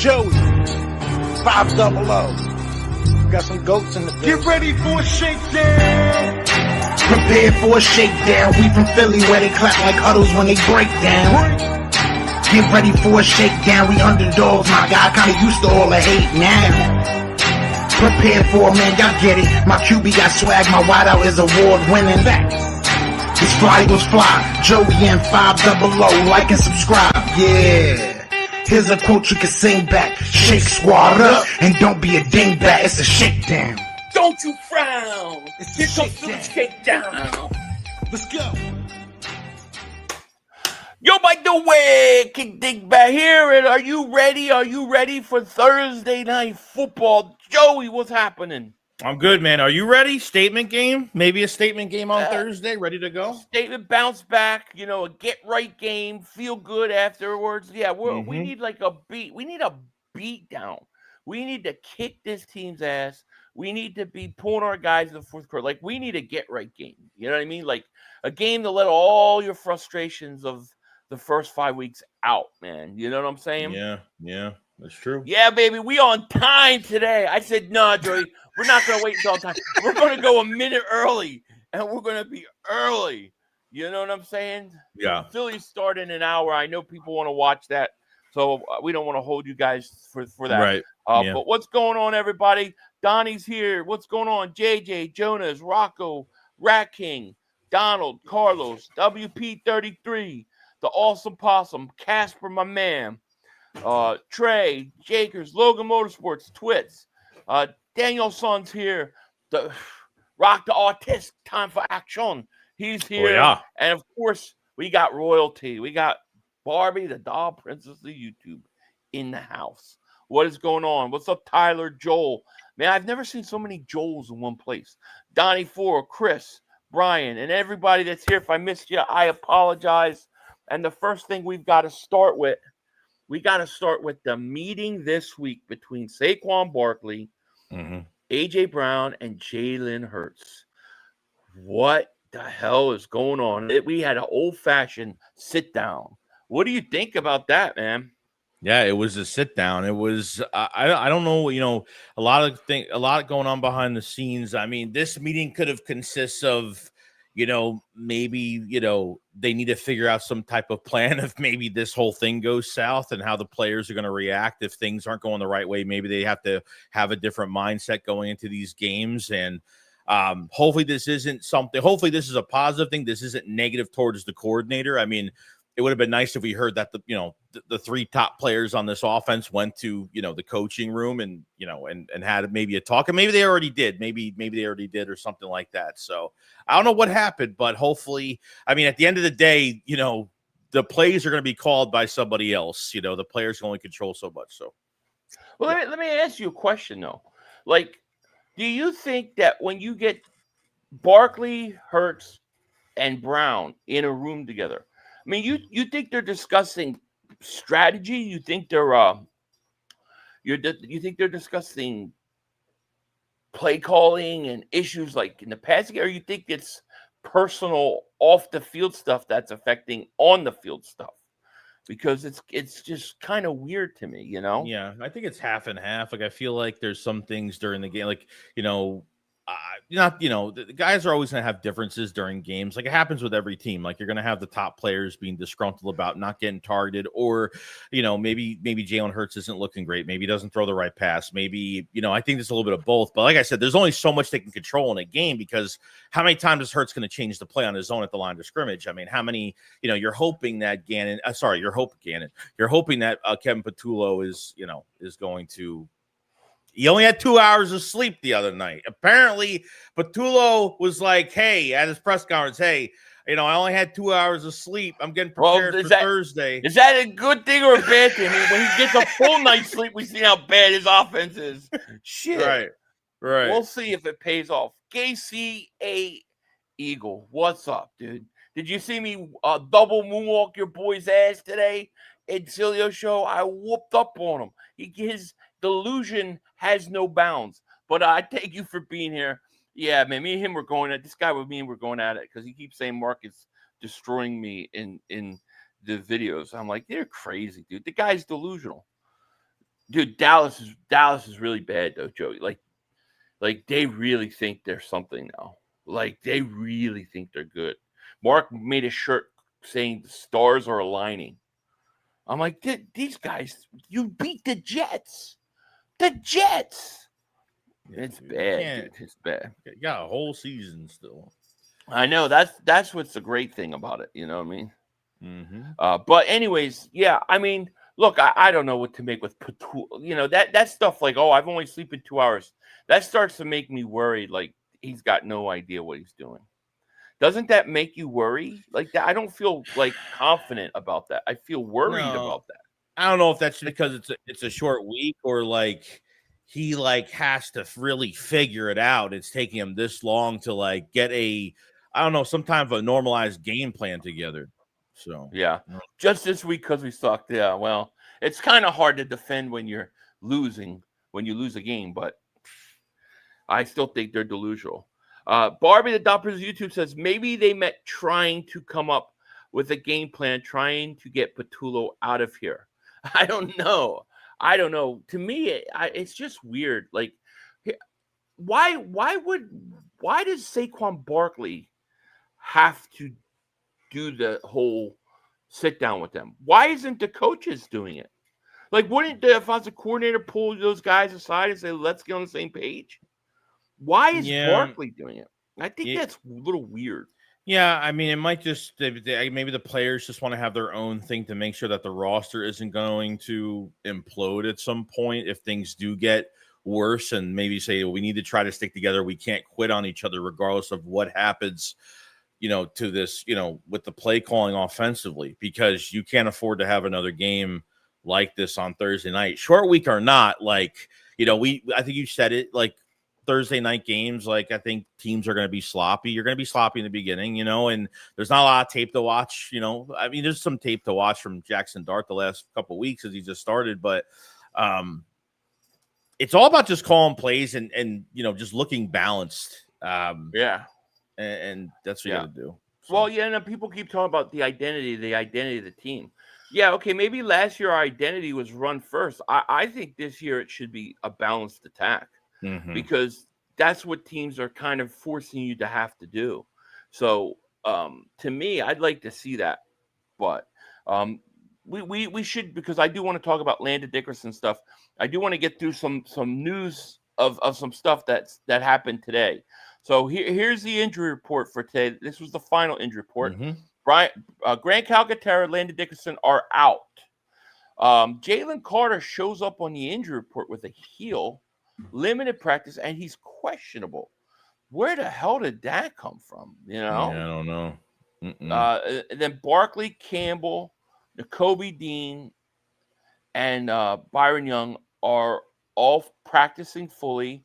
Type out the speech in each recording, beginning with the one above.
Joey, 500. Got some goats in the building. Get ready for a shakedown. Prepare for a shakedown. We from Philly where they clap like huddles when they break down. Get ready for a shakedown. We underdogs, my guy. Kinda used to all the hate now. Prepare for it, man. Y'all get it. My QB got swag. My wideout is award winning. His fly was fly. Joey and 500. Like and subscribe. Yeah. Here's a quote you can sing back. Shake squad up and don't be a dingbat. It's a shakedown. Don't you frown. It's Here a comes the shakedown. Let's go. Yo, by the way, King Dingbat here, and are you ready? Are you ready for Thursday night football? Joey, what's happening? I'm good, man. Are you ready? Statement game? Maybe a statement game on Thursday? Ready to go? Statement bounce back, a get-right game, feel good afterwards. Yeah, we need like a beat. We need a beat down. We need to kick this team's ass. We need to be pulling our guys in the fourth quarter. Like, we need a get-right game. You know what I mean? Like, a game to let all your frustrations of the first 5 weeks out, man. You know what I'm saying? Yeah, that's true. Yeah, baby, we on time today. I said, no, Joey, we're not going to wait until time. We're going to go a minute early, and we're going to be early. You know what I'm saying? Yeah. Philly start in an hour. I know people want to watch that, so we don't want to hold you guys for that. Right. But what's going on, everybody? Donnie's here. What's going on? JJ, Jonas, Rocco, Rat King, Donald, Carlos, WP33, the Awesome Possum, Casper, my man, Trey, Jakers, Logan Motorsports, Twits, Daniel Son's here, the Rock the Artist, time for action. He's here. Oh, yeah. And of course, we got royalty. We got Barbie, the doll princess of YouTube, in the house. What is going on? What's up, Tyler, Joel? Man, I've never seen so many Joels in one place. Donnie 4, Chris, Brian, and everybody that's here. If I missed you, I apologize. And the first thing we got to start with the meeting this week between Saquon Barkley, A.J. Brown, and Jalen Hurts. What the hell is going on? We had an old-fashioned sit-down. What do you think about that, man? Yeah, it was a sit down. It was I don't know, a lot going on behind the scenes. I mean, this meeting could have consists of, maybe, they need to figure out some type of plan if maybe this whole thing goes south and how the players are going to react if things aren't going the right way. Maybe they have to have a different mindset going into these games. And hopefully this is a positive thing. This isn't negative towards the coordinator. I mean, it would have been nice if we heard that the three top players on this offense went to, the coaching room and had maybe a talk, and maybe they already did, maybe they already did or something like that. So I don't know what happened, but hopefully, I mean, at the end of the day, the plays are going to be called by somebody else. The players can only control so much. So, well, let me ask you a question though. Like, do you think that when you get Barkley, Hurts, and Brown in a room together, I mean, you think they're discussing strategy? You think they're you think they're discussing play calling and issues like in the passing, or you think it's personal off the field stuff that's affecting on the field stuff? Because it's just kind of weird to me, Yeah, I think it's half and half. Like, I feel like there's some things during the game, like, the guys are always going to have differences during games. Like, it happens with every team. Like, you're going to have the top players being disgruntled about not getting targeted, or, maybe Jalen Hurts isn't looking great. Maybe he doesn't throw the right pass. Maybe, I think there's a little bit of both. But like I said, there's only so much they can control in a game, because how many times is Hurts going to change the play on his own at the line of scrimmage? I mean, how many, you're hoping that you're hoping that Kevin Patullo is going to. He only had 2 hours of sleep the other night. Apparently, Patullo was like, hey, at his press conference, hey, I only had 2 hours of sleep. I'm getting prepared for Thursday. Is that a good thing or a bad thing? I mean, when he gets a full night's sleep, we see how bad his offense is. Shit. Right. We'll see if it pays off. KCA Eagle, what's up, dude? Did you see me double moonwalk your boy's ass today in Cilio show? I whooped up on him. His delusion has no bounds. But I thank you for being here. Yeah, man, me and him were going at this guy with me, and we're going at it because he keeps saying Mark is destroying me in the videos. I'm like, they're crazy, dude. The guy's delusional. Dude, Dallas is really bad though, Joey. Like they really think they're something now. Like they really think they're good. Mark made a shirt saying the stars are aligning. I'm like, these guys, you beat the Jets. The Jets. Yeah, It's dude, bad, dude. It's bad. You got a whole season still. I know that's what's the great thing about it. You know what I mean? Mm-hmm. But anyways, yeah. I mean, look, I don't know what to make with Patul. You know that stuff. Like, oh, I've only sleeping 2 hours. That starts to make me worried. Like he's got no idea what he's doing. Doesn't that make you worry? Like that, I don't feel like confident about that. I feel worried No, about that. I don't know if that's Like, because it's a short week or like he like has to really figure it out. It's taking him this long to like get I don't know, some kind of a normalized game plan together. So yeah, just this week because we sucked. Yeah, well, it's kind of hard to defend when you're losing when you lose a game, but I still think they're delusional. Barbie the Dumpers YouTube says maybe they met trying to come up with a game plan, trying to get Patullo out of here. I don't know. I don't know. To me, it's just weird. Like, why does Saquon Barkley have to do the whole sit down with them? Why isn't the coaches doing it? Like, wouldn't the offensive coordinator pull those guys aside and say, let's get on the same page? Why is Barkley doing it? I think that's a little weird. Yeah, I mean, it might just maybe the players just want to have their own thing to make sure that the roster isn't going to implode at some point if things do get worse, and maybe say we need to try to stick together. We can't quit on each other regardless of what happens, to this, with the play calling offensively, because you can't afford to have another game like this on Thursday night, short week or not. Like, I think you said it, like, Thursday night games, like, I think teams are going to be sloppy. You're going to be sloppy in the beginning, and there's not a lot of tape to watch. I mean, there's some tape to watch from Jackson Dart the last couple of weeks as he just started, but it's all about just calling plays and just looking balanced. Yeah, and that's what you got to do. So. Well, yeah, and people keep talking about the identity of the team. Yeah, okay, maybe last year our identity was run first. I think this year it should be a balanced attack. Mm-hmm. Because that's what teams are kind of forcing you to have to do. So to me, I'd like to see that, but we should, because I do want to talk about Landon Dickerson stuff. I do want to get through some news of some stuff that happened today. So here's the injury report for today. This was the final injury report. Mm-hmm. Grant Calcaterra, Landon Dickerson are out. Jalen Carter shows up on the injury report with a heel. Limited practice, and he's questionable. Where the hell did that come from? Yeah, I don't know. Then Barkley, Campbell, Nakobe Dean, and Byron Young are all practicing fully,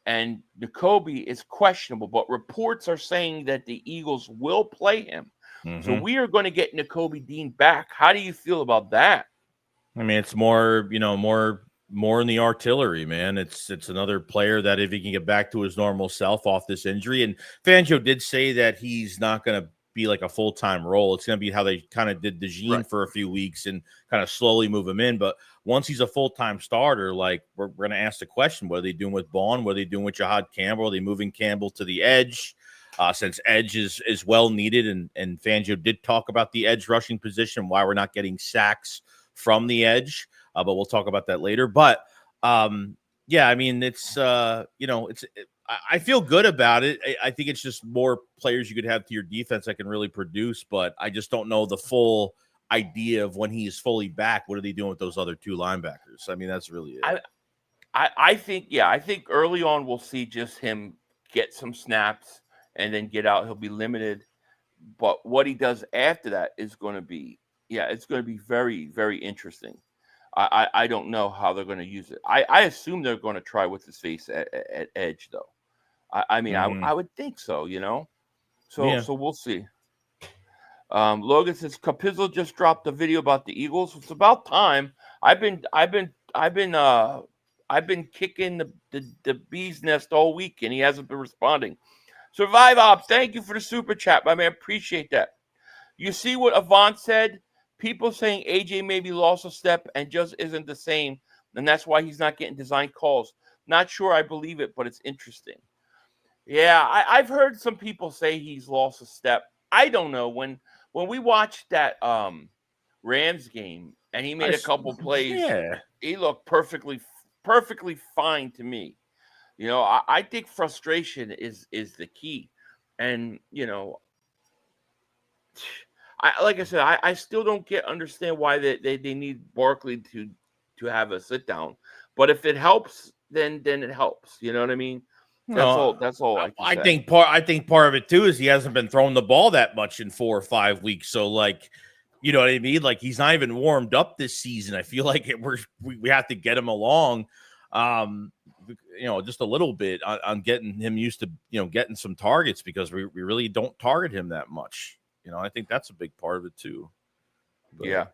and Nakobe is questionable, but reports are saying that the Eagles will play him. Mm-hmm. So we are going to get Nakobe Dean back. How do you feel about that? I mean, it's more in the artillery, man. It's another player that if he can get back to his normal self off this injury, and Fangio did say that he's not going to be like a full-time role. It's going to be how they kind of did DeJean for a few weeks and kind of slowly move him in. But once he's a full-time starter, like, we're going to ask the question, what are they doing with Bond? What are they doing with Jahad Campbell? Are they moving Campbell to the edge? Since edge is well needed, and Fangio did talk about the edge rushing position, why we're not getting sacks from the edge. But we'll talk about that later. But yeah, I mean, it's I feel good about it. I think it's just more players you could have to your defense that can really produce. But I just don't know the full idea of when he is fully back. What are they doing with those other two linebackers? I mean, that's really it. I think early on we'll see just him get some snaps and then get out. He'll be limited. But what he does after that is going to be, it's going to be very, very interesting. I don't know how they're going to use it. I assume they're going to try with his face at edge, though. I mean, I would think so, So we'll see. Logan says Capizzo just dropped a video about the Eagles. It's about time. I've been kicking the bee's nest all week, and he hasn't been responding. Survive Ops, thank you for the super chat, my man. Appreciate that. You see what Avant said? People saying AJ maybe lost a step and just isn't the same. and that's why he's not getting design calls. Not sure I believe it, but it's interesting. Yeah, I've heard some people say he's lost a step. I don't know. When we watched that Rams game and he made a couple plays, Yeah. he looked perfectly fine to me. You know, I think frustration is the key. And, you know, like I said, I still don't understand why they need Barkley to have a sit down. But if it helps, then it helps. You know what I mean? That's all I can say. I think part of it too is he hasn't been throwing the ball that much in 4 or 5 weeks. So like, you know what I mean? Like he's not even warmed up this season. I feel like we have to get him along, you know, just a little bit on getting him used to, you know, getting some targets because we really don't target him that much. You know, I think that's a big part of it too. But. Yeah.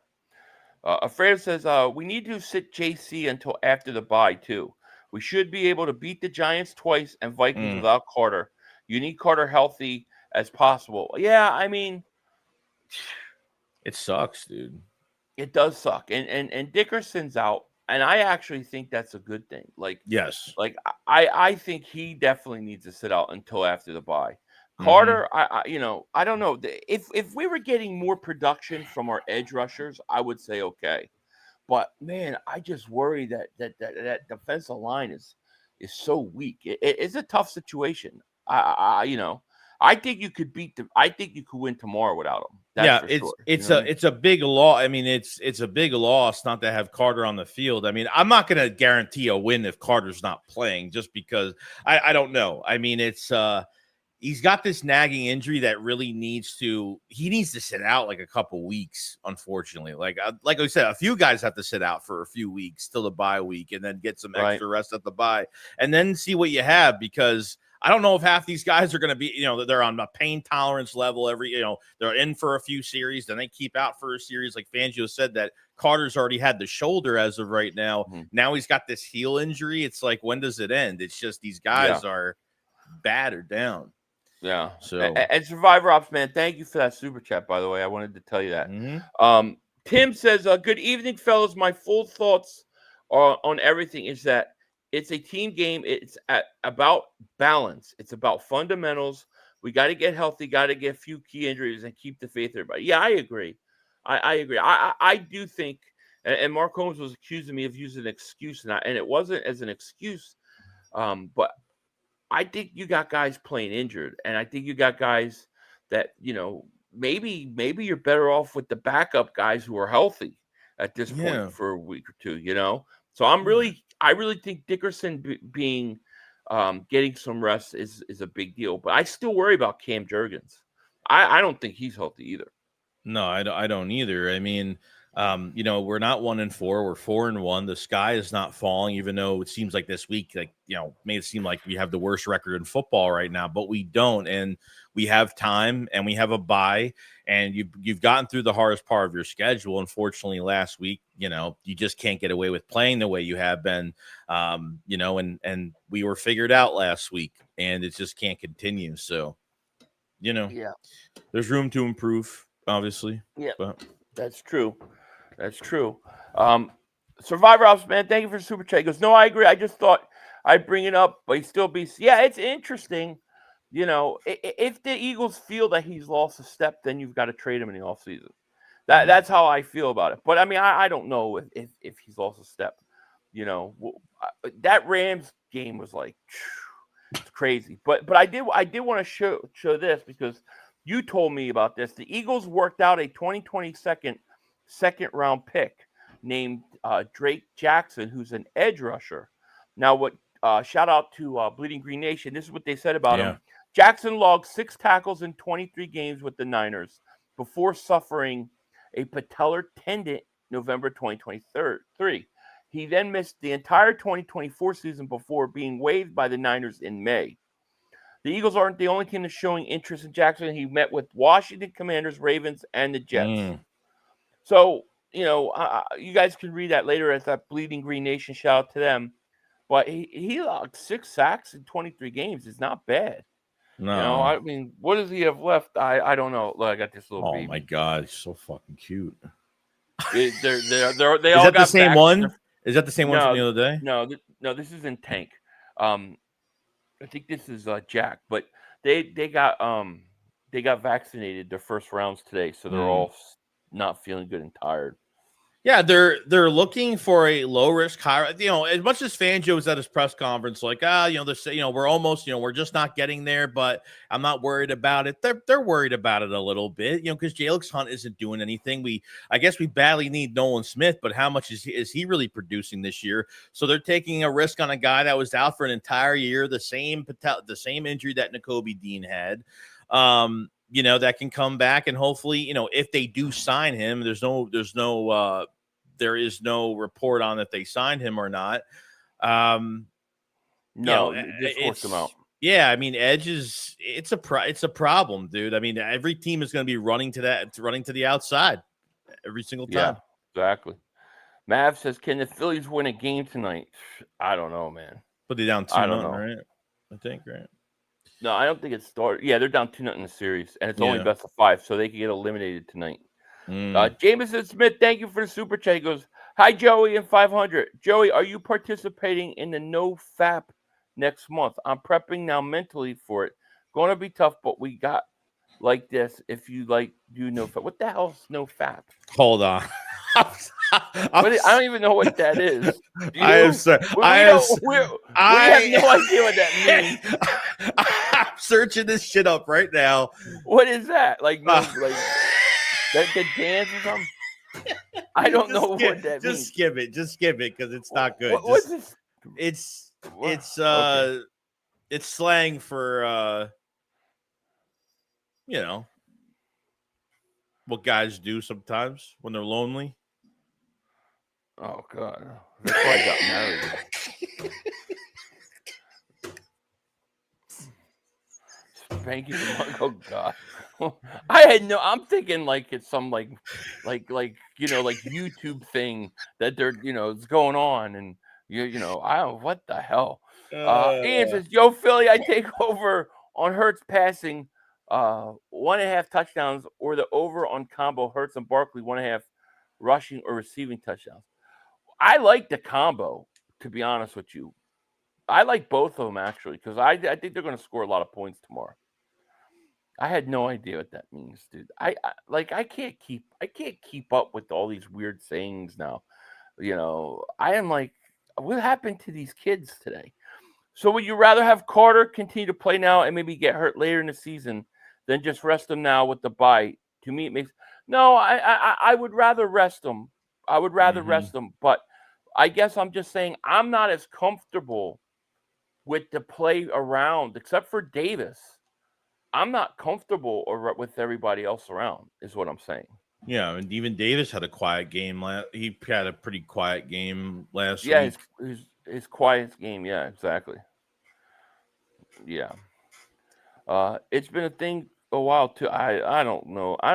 Afraid says we need to sit JC until after the bye too. We should be able to beat the Giants twice and Vikings without Carter. You need Carter healthy as possible. Yeah, I mean, it sucks, dude. It does suck. And Dickerson's out, and I actually think that's a good thing. Like, yes, like I think he definitely needs to sit out until after the bye. Carter, you know, I don't know. If we were getting more production from our edge rushers, I would say okay. But man, I just worry that defensive line is so weak. It's a tough situation. You know, I think you could I think you could win tomorrow without him. That's for sure. It's a big loss. I mean, it's a big loss not to have Carter on the field. I mean, I'm not going to guarantee a win if Carter's not playing, just because I don't know. I mean, he's got this nagging injury that really needs to sit out like a couple weeks, unfortunately. Like I said, a few guys have to sit out for a few weeks till the bye week and then get some extra rest at the bye and then see what you have, because I don't know if half these guys are going to be, you know, they're on a pain tolerance level they're in for a few series, then they keep out for a series. Like Fangio said, that Carter's already had the shoulder as of right now. Now he's got this heel injury. It's like, when does it end? It's just these guys are battered down. Yeah. So and Survivor Ops, man, thank you for that super chat, by the way. I wanted to tell you that. Tim says, good evening, fellas. My full thoughts on everything is that it's a team game. It's about balance. It's about fundamentals. We got to get healthy, got to get a few key injuries and keep the faith in everybody. Yeah, I agree. I agree. I do think, and Mark Holmes was accusing me of using an excuse, and it wasn't as an excuse, but I think you got guys playing injured, and I think you got guys that, you know, maybe you're better off with the backup guys who are healthy at this point for a week or two, you know? So I really think Dickerson being getting some rest is a big deal, but I still worry about Cam Jurgens. I don't think he's healthy either. No, I don't either. I mean, you know, we're not 1-4, we're 4-1. The sky is not falling, even though it seems like this week, like, you know, made it seem like we have the worst record in football right now, but we don't. And we have time and we have a bye, and you've gotten through the hardest part of your schedule. Unfortunately, last week, you know, you just can't get away with playing the way you have been, you know, and we were figured out last week, and it just can't continue. So, you know, there's room to improve, obviously. Yeah, but that's true. That's true. Survivor Ops, man, thank you for the super chat. He goes, no, I agree. I just thought I'd bring it up, but he still beats. Yeah, it's interesting. You know, if the Eagles feel that he's lost a step, then you've got to trade him in the offseason. That's how I feel about it. But I mean, I don't know if he's lost a step. You know, that Rams game was like it's crazy. But I did want to show this because you told me about this. The Eagles worked out a 2020 second round pick named Drake Jackson, who's an edge rusher. Now, shout out to Bleeding Green Nation. This is what they said about him. Jackson logged 6 tackles in 23 games with the Niners before suffering a patellar tendon November 2023. He then missed the entire 2024 season before being waived by the Niners in May. The Eagles aren't the only team that's showing interest in Jackson. He met with Washington Commanders, Ravens, and the Jets. So, you know, you guys can read that later at that Bleeding Green Nation. Shout out to them. But he logged 6 sacks in 23 games. It's not bad. No. You know, I mean, what does he have left? I don't know. Look, I got this little baby. Oh, my God. He's so fucking cute. They Is all that got the same backs. one? Is that the same one from the other day? No, this is in Tank. I think this is Jack, but they got vaccinated their first rounds today, so they're all not feeling good and tired. Yeah, they're looking for a low risk, high. As much as Fangio was at his press conference, like, they're saying, we're almost, we're just not getting there, but I'm not worried about it. They're worried about it a little bit, because Jalix Hunt isn't doing anything. I guess we badly need Nolan Smith, but how much is he really producing this year? So they're taking a risk on a guy that was out for an entire year, the same injury that Nakobe Dean had. That can come back, and hopefully, if they do sign him, there is no report on if they signed him or not. Just force him out. Yeah, I mean, Edge it's a problem, dude. I mean, every team is going to be running to the outside every single time. Yeah, exactly. Mav says, "Can the Phillies win a game tonight?" I don't know, man. But they're down 2-0, right? I think, right? No, I don't think it started. Yeah, they're down 2-0 in the series, and it's only best of 5, so they can get eliminated tonight. Jameson Smith, thank you for the super chat. He goes, "Hi, Joey and 500. Joey, are you participating in the No Fap next month? I'm prepping now mentally for it. Going to be tough, but we got like this. If you do No Fap, what the hell is No Fap? Hold on." I don't even know what that is. I have no idea what that means. I'm searching this shit up right now. What is that? Like the dance or something? I don't know what that means. Just skip it because it's not good. What's this? It's slang for what guys do sometimes when they're lonely. Oh God, that's why I got married. Thank you. Oh God, I'm thinking like it's some like YouTube thing that they're it's going on, and I don't what the hell. Ian says, "Yo, Philly, I take over on Hurts passing 1.5 touchdowns, or the over on combo Hurts and Barkley 1.5 rushing or receiving touchdowns." I like the combo, to be honest with you. I like both of them actually, because I think they're going to score a lot of points tomorrow. I had no idea what that means, dude. I can't keep up with all these weird sayings now. I am like, what happened to these kids today? So would you rather have Carter continue to play now and maybe get hurt later in the season than just rest him now with the bye? To me, it makes no. I would rather rest him. I would rather rest him, but I guess I'm just saying I'm not as comfortable with the play around, except for Davis. I'm not comfortable with everybody else around, is what I'm saying. Yeah, and even Davis had a quiet game. He had a pretty quiet game last week. Yeah, his quiet game. Yeah, exactly. Yeah. It's been a thing a while too. I don't know. I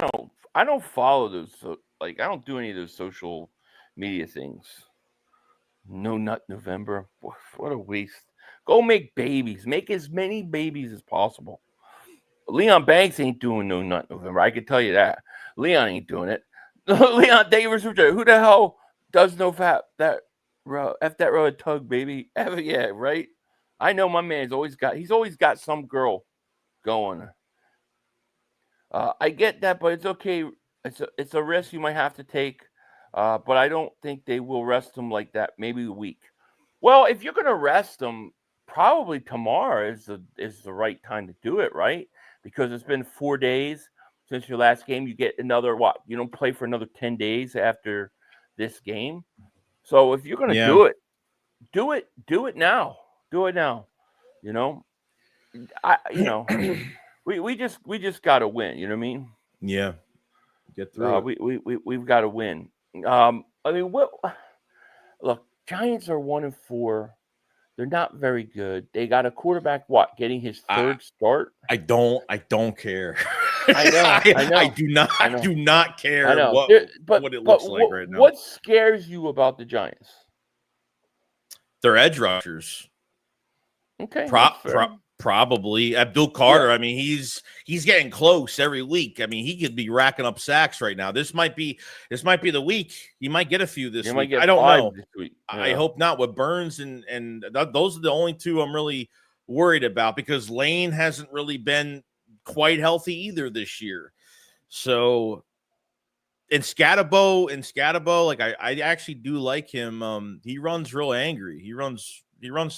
don't follow those. I don't do any of those social media things. No Nut November. What a waste. Go make babies. Make as many babies as possible. Leon Banks ain't doing no Nut November. I can tell you that. Leon ain't doing it. Leon Davis, who the hell does no fap? That F that road tug, baby. Yeah, right. I know my man's always got some girl going. I get that, but it's okay. It's a risk you might have to take. But I don't think they will rest him like that. Maybe a week. Well, if you're going to rest him, probably tomorrow is the right time to do it, right? Because it's been 4 days since your last game. You get another what? You don't play for another 10 days after this game. So if you're going to do it now. Do it now. We just got to win. You know what I mean? Yeah. Get through it. We've got to win. I mean, look, Giants are 1-4. They're not very good. They got a quarterback, getting his third start? I don't care. I know. I do not care what it looks like right now. What scares you about the Giants? They're edge rushers. Okay. Probably Abdul Carter. I mean, he's getting close every week. I mean, he could be racking up sacks right now. This might be the week. He might get a few this week. I don't know. This week. Yeah. I hope not. With Burns and those are the only two I'm really worried about, because Lane hasn't really been quite healthy either this year. So, and Scatabo, like I actually do like him. He runs real angry. He runs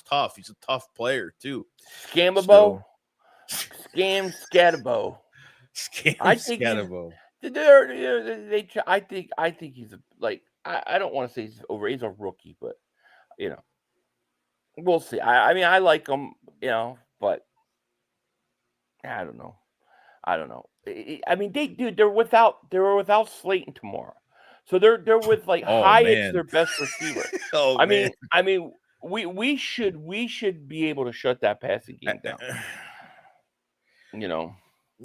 tough. He's a tough player too. Scamabo, Scam Scatabo. I think Scatabo. I think he's I don't want to say he's over. He's a rookie, but we'll see. I mean, I like him, but I don't know. I mean, they were without Slayton tomorrow, so they're with Hyatt's their best receiver. I mean, we should be able to shut that passing game down.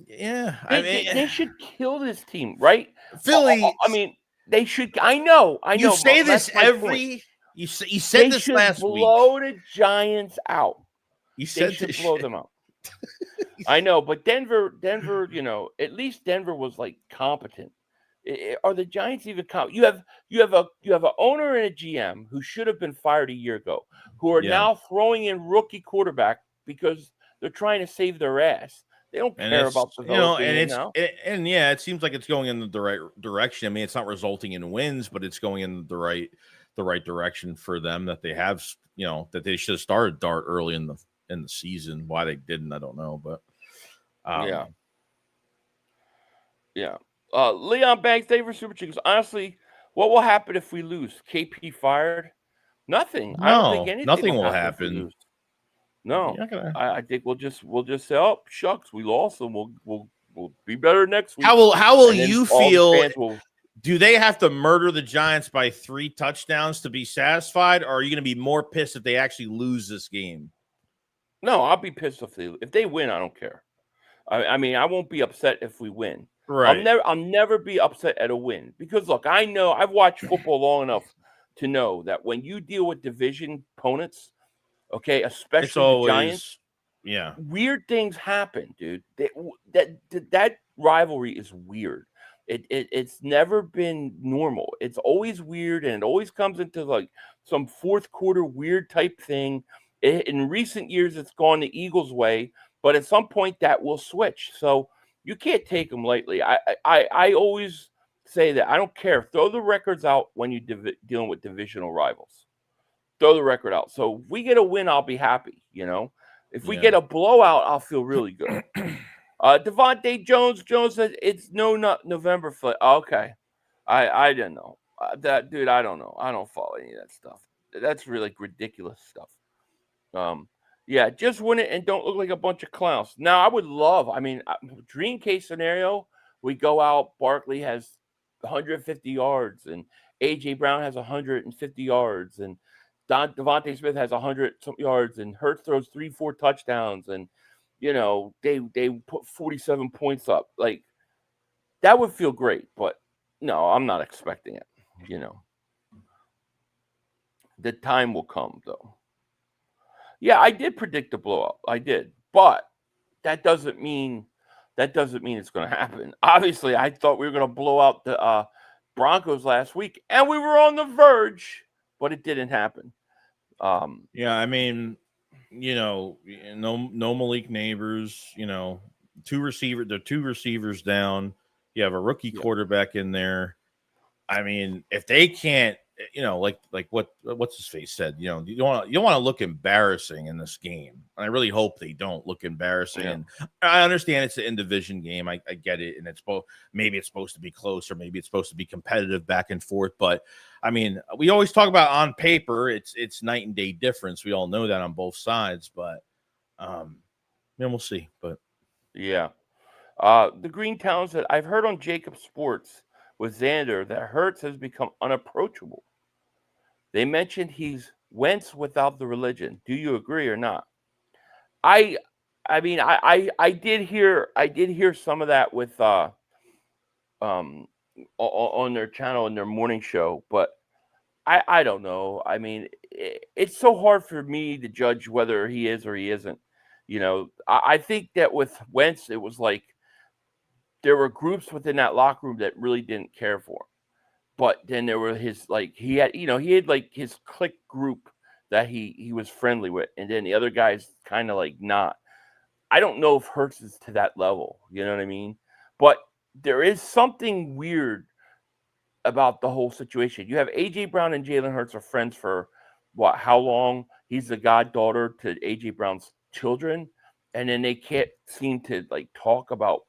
Yeah, they should kill this team, right? Philly. I mean, they should. I know. You say this every. You said this last week. They should blow the Giants out. You said they should blow them out. I know, but Denver, at least Denver was competent. Are the Giants even competent? You have an owner and a GM who should have been fired a year ago, who are now throwing in rookie quarterback because they're trying to save their ass. They don't care about developing now. It seems like it's going in the right direction. I mean, it's not resulting in wins, but it's going in the right direction for them. That they have, that they should have started Dart early in the season. Why they didn't, I don't know, but yeah. Leon Banks, thank you for Super Chicks. Honestly, what will happen if we lose? KP fired? Nothing. No, I don't think anything nothing will happen. No, I think we'll just say, oh shucks, we lost, and we'll be better next week. How will you feel? Do they have to murder the Giants by 3 touchdowns to be satisfied, or are you going to be more pissed if they actually lose this game? No, I'll be pissed if they win. I don't care. I mean, I won't be upset if we win. Right. I'll never be upset at a win, because look, I know I've watched football long enough to know that when you deal with division opponents, okay, especially the Giants, weird things happen, dude. That rivalry is weird. It's never been normal. It's always weird, and it always comes into some fourth quarter weird type thing. In recent years, it's gone the Eagles' way, but at some point that will switch. So you can't take them lightly. I always say that. I don't care. Throw the records out when you're dealing with divisional rivals. Throw the record out. So if we get a win, I'll be happy. If we get a blowout, I'll feel really good. Devontae Jones said it's not November flight. Okay, I didn't know that, dude. I don't know. I don't follow any of that stuff. That's really ridiculous stuff. Just win it and don't look like a bunch of clowns. Now, I would love, dream case scenario, we go out, Barkley has 150 yards, and A.J. Brown has 150 yards, and Devontae Smith has 100 yards, and Hurts throws 3-4 touchdowns, and, they put 47 points up. That would feel great, but no, I'm not expecting it, The time will come, though. Yeah, I did predict a blowout. I did, but that doesn't mean it's going to happen. Obviously, I thought we were going to blow out the Broncos last week, and we were on the verge, but it didn't happen. I mean, no Malik Neighbors. Two receivers down. You have a rookie quarterback in there. I mean, if they can't. Like what's his face said, you don't want to look embarrassing in this game. And I really hope they don't look embarrassing. Yeah. And I understand it's an in-division game. I get it. And maybe it's supposed to be close, or maybe it's supposed to be competitive back and forth. But I mean, we always talk about on paper, it's night and day difference. We all know that on both sides, but we'll see. But the Green Town said, I've heard on Jacob Sports with Xander that Hurts has become unapproachable. They mentioned he's Wentz without the religion. Do you agree or not? I did hear some of that with on their channel in their morning show, but I don't know. I mean, it's so hard for me to judge whether he is or he isn't. You know, I think that with Wentz, it was like there were groups within that locker room that really didn't care for him. But then there were his he had like his clique group that he was friendly with, and then the other guys kind of like not. I don't know if Hurts is to that level. You know what I mean? But there is something weird about the whole situation. You have AJ Brown and Jalen Hurts are friends for what? How long? He's the goddaughter to AJ Brown's children, and then they can't seem to like talk about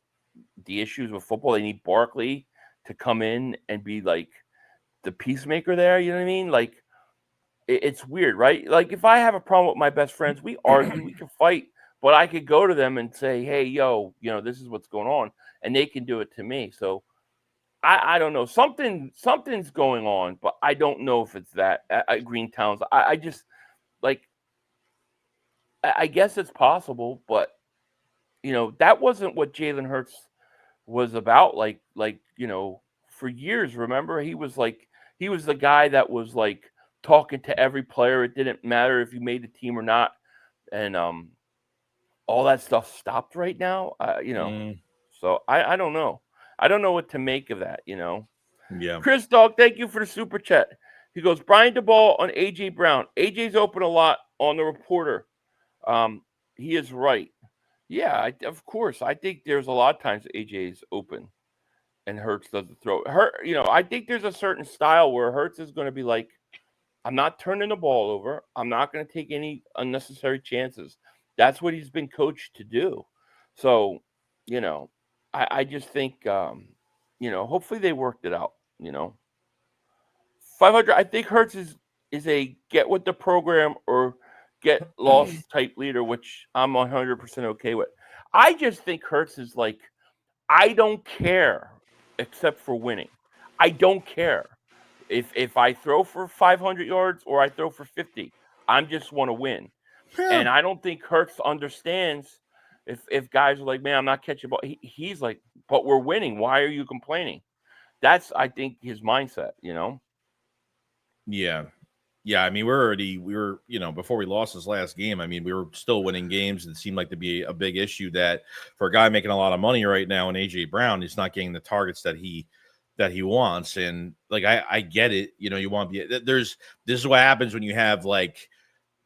the issues with football. They need Barkley to come in and be like the peacemaker there. You know what I mean? Like it's weird, right? Like if I have a problem with my best friends, we argue, we can fight, but I could go to them and say, "Hey, yo, this is what's going on," and they can do it to me. So I don't know. Something's going on, but I don't know if it's that at Green Towns. I just like I guess it's possible, but that wasn't what Jalen Hurts was about. For years, remember he was the guy that was like talking to every player. It didn't matter if you made the team or not, and all that stuff stopped right now. So I don't know. I don't know what to make of that. Yeah. Chris Dog, thank you for the super chat. He goes, Brian DeBall on AJ Brown. AJ's open a lot on the reporter. He is right. Yeah, of course. I think there's a lot of times AJ's open and Hurts doesn't throw. I think there's a certain style where Hurts is going to be like, I'm not turning the ball over. I'm not going to take any unnecessary chances. That's what he's been coached to do. So, I just think, hopefully they worked it out, 500. I think Hurts is a get with the program or get lost type leader, which I'm 100% okay with. I just think Hurts is like, I don't care except for winning. I don't care if I throw for 500 yards or I throw for 50. I just want to win. And I don't think Hurts understands if guys are like, man, I'm not catching ball. He's like, but we're winning. Why are you complaining? That's, I think, his mindset, Yeah. Yeah. I mean, we were, before we lost this last game, I mean, we were still winning games. It seemed like to be a big issue that for a guy making a lot of money right now in AJ Brown, he's not getting the targets that he wants. And like, I get it. You want to be, this is what happens when you have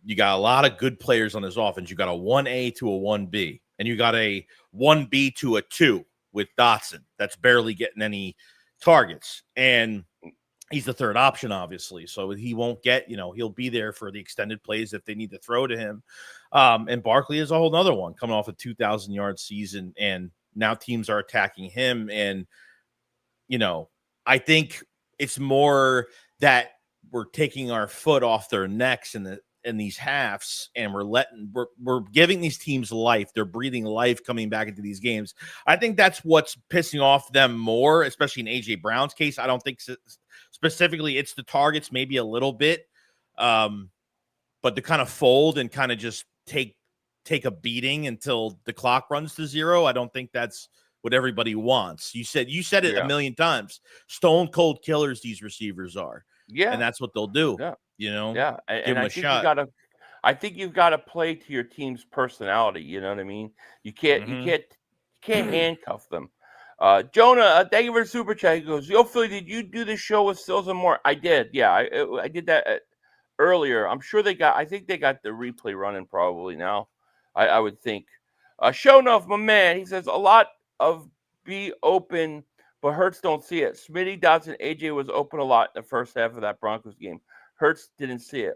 you got a lot of good players on this offense. You got a 1A to a 1B, and you got a 1B to a 2 with Dotson. That's barely getting any targets. And he's the third option, obviously. So he won't get, he'll be there for the extended plays if they need to throw to him. And Barkley is a whole nother one coming off a 2,000-yard season. And now teams are attacking him. And, I think it's more that we're taking our foot off their necks in these halves, and we're giving these teams life. They're breathing life coming back into these games. I think that's what's pissing off them more, especially in AJ Brown's case. I don't think specifically it's the targets, maybe a little bit, but to kind of fold and kind of just take a beating until the clock runs to zero. I don't think that's what everybody wants. You said it a million times. Stone cold killers these receivers are. Yeah. And that's what they'll do. Yeah. Yeah. And I think you've got to play to your team's personality. You know what I mean? You can't handcuff them. Jonah, thank you for the super chat. He goes, Yo, Philly, did you do the show with Sills and More? I did. Yeah, I did that earlier. I'm sure I think they got the replay running probably now. I would think. Show enough, my man. He says a lot of be open, but Hurts don't see it. Smitty, Dodson, AJ was open a lot in the first half of that Broncos game. Hurts didn't see it.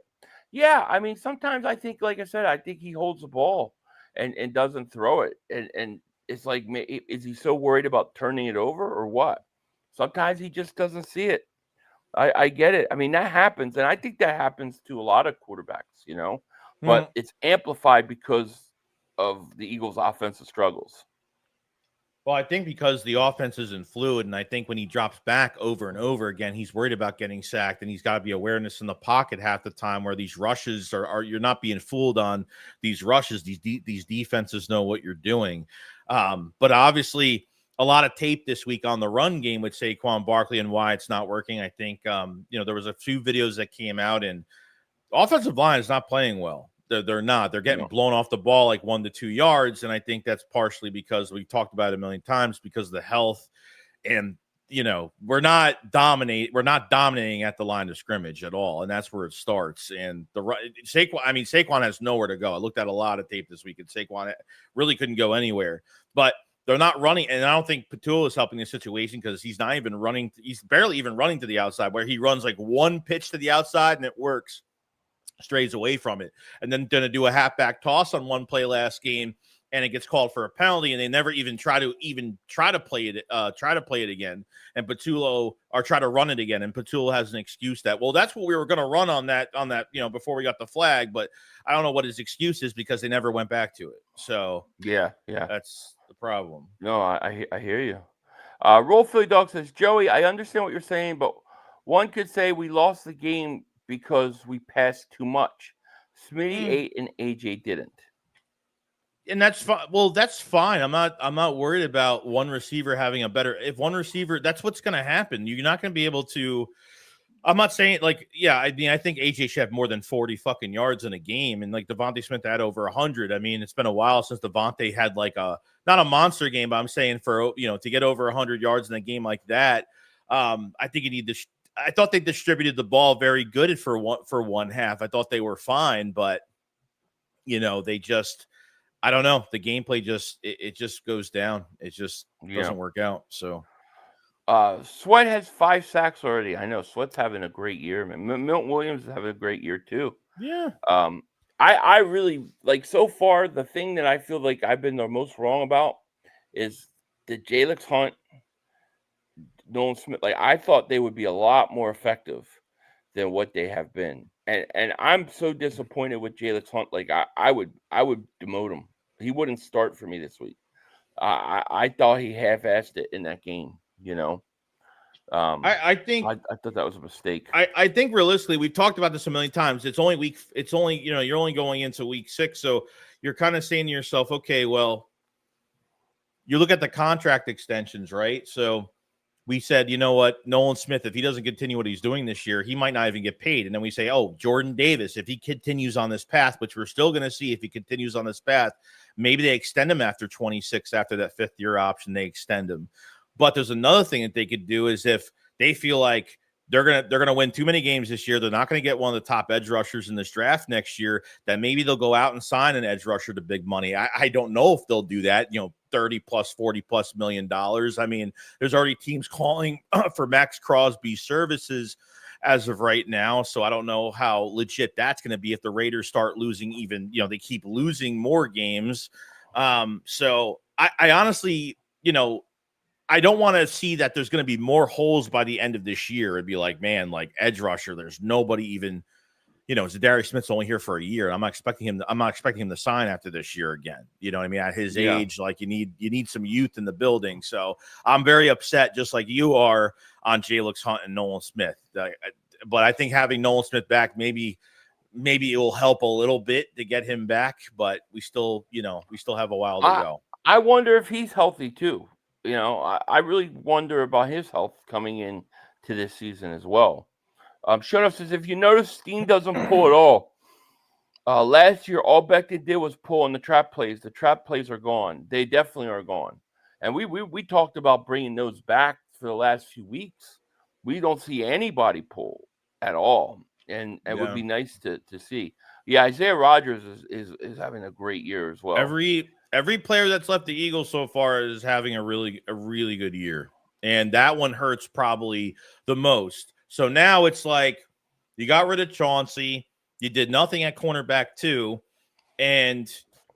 Yeah, I mean, sometimes I think, like I said, I think he holds the ball and doesn't throw it. And it's like, is he so worried about turning it over or what? Sometimes he just doesn't see it. I get it. I mean, that happens. And I think that happens to a lot of quarterbacks, but it's amplified because of the Eagles' offensive struggles. Well, I think because the offense isn't fluid, and I think when he drops back over and over again, he's worried about getting sacked, and he's got to be awareness in the pocket half the time where these rushes are you're not being fooled on these rushes. These defenses know what you're doing. But obviously, a lot of tape this week on the run game with Saquon Barkley and why it's not working. I think, there was a few videos that came out, and offensive line is not playing well. They're not. They're getting No. blown off the ball like 1 to 2 yards, and I think that's partially because we talked about it a million times because of the health, and we're not dominating at the line of scrimmage at all, and that's where it starts. And Saquon has nowhere to go. I looked at a lot of tape this week, and Saquon really couldn't go anywhere. But they're not running, and I don't think Patul is helping the situation because he's not even running. He's barely even running to the outside, where he runs like one pitch to the outside and it works. Strays away from it, and then going to do a halfback toss on one play last game, and it gets called for a penalty, and they never even try to play it again. And Patul or try to run it again, and Patul has an excuse that that's what we were going to run on that before we got the flag, but I don't know what his excuse is because they never went back to it. So yeah, that's the problem. No, I hear you. Roll Philly Dog says, Joey, I understand what you're saying, but one could say we lost the game because we passed too much. Smitty ate and AJ didn't. And that's fine. Well, that's fine. I'm not worried about one receiver having a better. If one receiver, that's what's going to happen. You're not going to be able to. I'm not saying I think AJ should have more than 40 fucking yards in a game, and like Devontae Smith had over 100. I mean, it's been a while since Devontae had like not a monster game, but I'm saying for to get over 100 yards in a game like that, I think you need to. I thought they distributed the ball very good for one half. I thought they were fine, but they just. I don't know. The gameplay just goes down. It just doesn't work out. So, Sweat has 5 sacks already. I know Sweat's having a great year. Man. Milton Williams is having a great year too. Yeah. I really like so far. The thing that I feel like I've been the most wrong about is the Jalex Hunt, Nolan Smith. Like I thought they would be a lot more effective than what they have been, and I'm so disappointed with Jalex Hunt. Like I would demote him. He wouldn't start for me this week. I thought he half-assed it in that game. I think I thought that was a mistake. I think realistically, we've talked about this a million times. It's only you're only going into week 6, so you're kind of saying to yourself, okay, well, you look at the contract extensions, right? So we said, you know what, Nolan Smith, if he doesn't continue what he's doing this year, he might not even get paid. And then we say, oh, Jordan Davis, if he continues on this path, which we're still going to see if he continues on this path, maybe they extend him after 26, after that 5th-year option, they extend him. But there's another thing that they could do is if they feel like they're gonna win too many games this year, they're not going to get one of the top edge rushers in this draft next year, that maybe they'll go out and sign an edge rusher to big money. I don't know if they'll do that, $30 plus, $40 plus million. I mean, there's already teams calling for Max Crosby's services as of right now. So I don't know how legit that's going to be if the Raiders start losing they keep losing more games. So I honestly, I don't want to see that there's going to be more holes by the end of this year. It'd be like, man, like edge rusher, there's nobody even, Zadarius Smith's only here for a year. I'm not expecting him to sign after this year again. You know what I mean? At his age, like you need some youth in the building. So I'm very upset, just like you are, on Jalex Hunt and Nolan Smith. But I think having Nolan Smith back, maybe it will help a little bit to get him back, but we still have a while to go. I wonder if he's healthy too. I really wonder about his health coming in to this season as well. Shonuff says, if you notice, Steen doesn't pull at all. Last year, all Becton did was pull on the trap plays. The trap plays are gone. They definitely are gone. And we talked about bringing those back for the last few weeks. We don't see anybody pull at all. And it would be nice to see. Yeah, Isaiah Rodgers is having a great year as well. Every player that's left the Eagles so far is having a really good year. And that one hurts probably the most. So now it's like you got rid of Chauncey. You did nothing at cornerback too. And,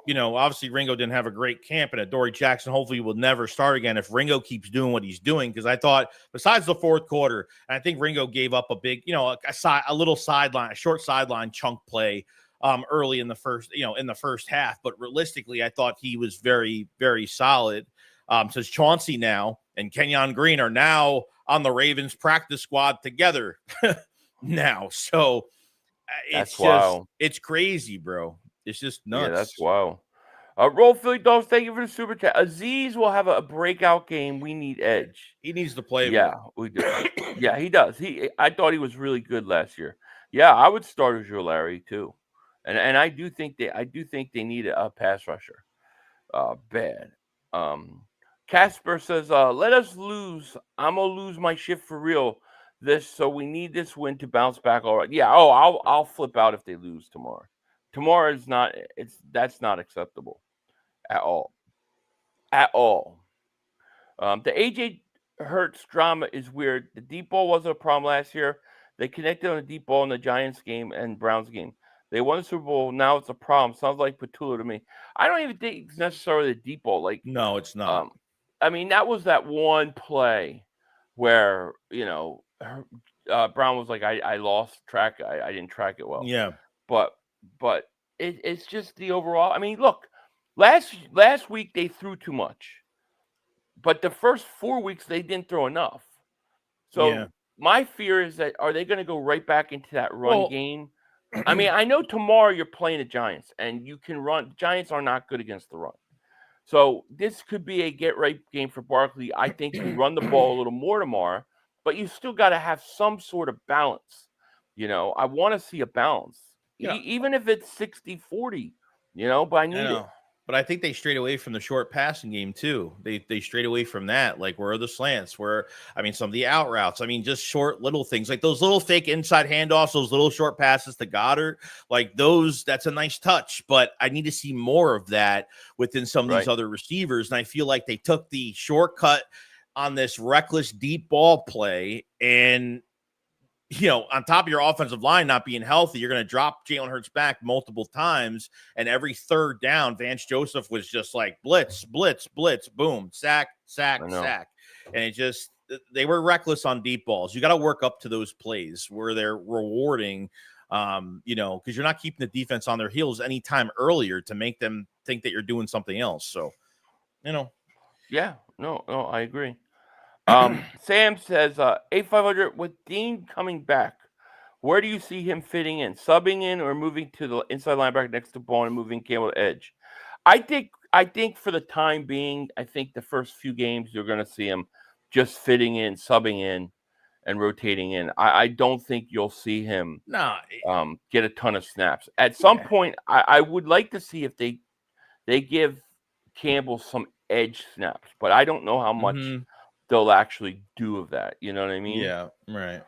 obviously Ringo didn't have a great camp. And Adoree Jackson hopefully will never start again if Ringo keeps doing what he's doing. Because I thought besides the 4th quarter, and I think Ringo gave up a big, a little sideline, a short sideline chunk play early in the first half. But realistically, I thought he was very, very solid. Says Chauncey now and Kenyon Green are now on the Ravens practice squad together now. So it's crazy, bro. It's just nuts. Yeah, that's wild. Roll Philly Dogs, thank you for the super chat. Aziz will have a breakout game. We need edge. He needs to play. Yeah, we do. Yeah, he does. I thought he was really good last year. Yeah, I would start Ojulari too. And I do think they need a pass rusher. Bad. Casper says, let us lose. I'm gonna lose my shit for real. So we need this win to bounce back. All right. Yeah. Oh, I'll flip out if they lose tomorrow. Tomorrow is not. That's not acceptable at all. At all. The AJ Hurts drama is weird. The deep ball wasn't a problem last year. They connected on a deep ball in the Giants game and Browns game. They won the Super Bowl. Now it's a problem. Sounds like Patula to me. I don't even think it's necessarily the deep ball. Like, No, it's not. I mean, that was that one play where Brown was like, I lost track. I didn't track it well. Yeah. But it's just the overall. I mean, look, last week they threw too much, but the first 4 weeks they didn't throw enough. So Yeah. my fear is that are they going to go right back into that run game? I mean, I know tomorrow you're playing the Giants, and you can run. Giants are not good against the run. So this could be a get-right game for Barkley. I think you run the ball a little more tomorrow, but you still got to have some sort of balance. I want to see a balance, even if it's 60-40, but I need it. But I think they strayed away from the short passing game too. They strayed away from that. Like, where are the slants? Some of the out routes. I mean, just short little things like those little fake inside handoffs, those little short passes to Goddard. Like those, that's a nice touch. But I need to see more of that within some of these other receivers. And I feel like they took the shortcut on this reckless deep ball play, and on top of your offensive line not being healthy, you're going to drop Jalen Hurts back multiple times. And every third down, Vance Joseph was just like blitz, blitz, blitz, boom, sack, sack, sack. And they were reckless on deep balls. You got to work up to those plays where they're rewarding, because you're not keeping the defense on their heels anytime earlier to make them think that you're doing something else. So, Yeah, no, I agree. Sam says, 8,500 with Dean coming back. Where do you see him fitting in? Subbing in or moving to the inside linebacker next to Bone and moving Campbell to edge? I think for the time being, I think the first few games you're going to see him just fitting in, subbing in, and rotating in. I don't think you'll see him get a ton of snaps. At some point, I would like to see if they give Campbell some edge snaps, but I don't know how much they'll actually do of that. You know what I mean? Yeah, right.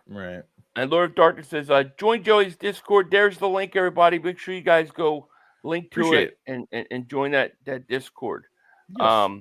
And Lord of Darkness says, join Joey's Discord. There's the link, everybody. Make sure you guys go link to it and join that Discord. Yes.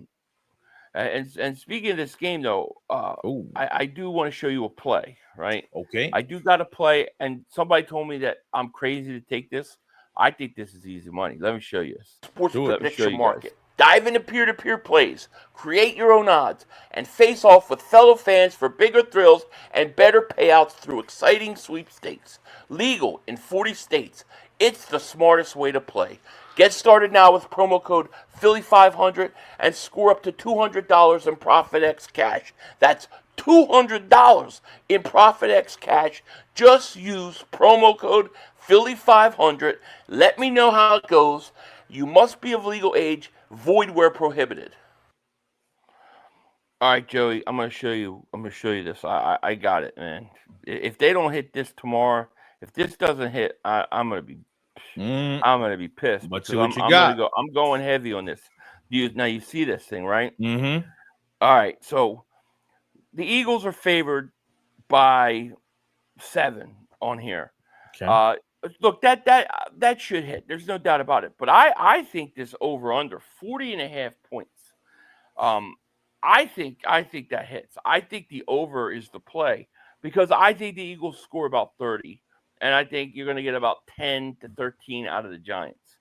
And speaking of this game, though, I do want to show you a play, right? Okay. I do got to play, and somebody told me that I'm crazy to take this. I think this is easy money. Let me show you this. Sports prediction market. Dive into peer-to-peer plays, create your own odds, and face off with fellow fans for bigger thrills and better payouts through exciting sweepstakes. Legal in 40 states. It's the smartest way to play. Get started now with promo code Philly500 and score up to $200 in ProfitX cash. That's $200 in ProfitX cash. Just use promo code Philly500. Let me know how it goes. You must be of legal age. Void where prohibited. All right, Joey, I'm gonna show you this. I got it, man. If they don't hit this tomorrow, if this doesn't hit, I'm gonna be pissed. Let's see what you got. I'm going heavy on this. Now you see this thing, right? Mm-hmm. All right, so the Eagles are favored by 7 on here. Okay. Look, that should hit. There's no doubt about it. But I think this over under 40.5 points. I think that hits. I think the over is the play because I think the Eagles score about 30, and I think you're going to get about 10 to 13 out of the Giants.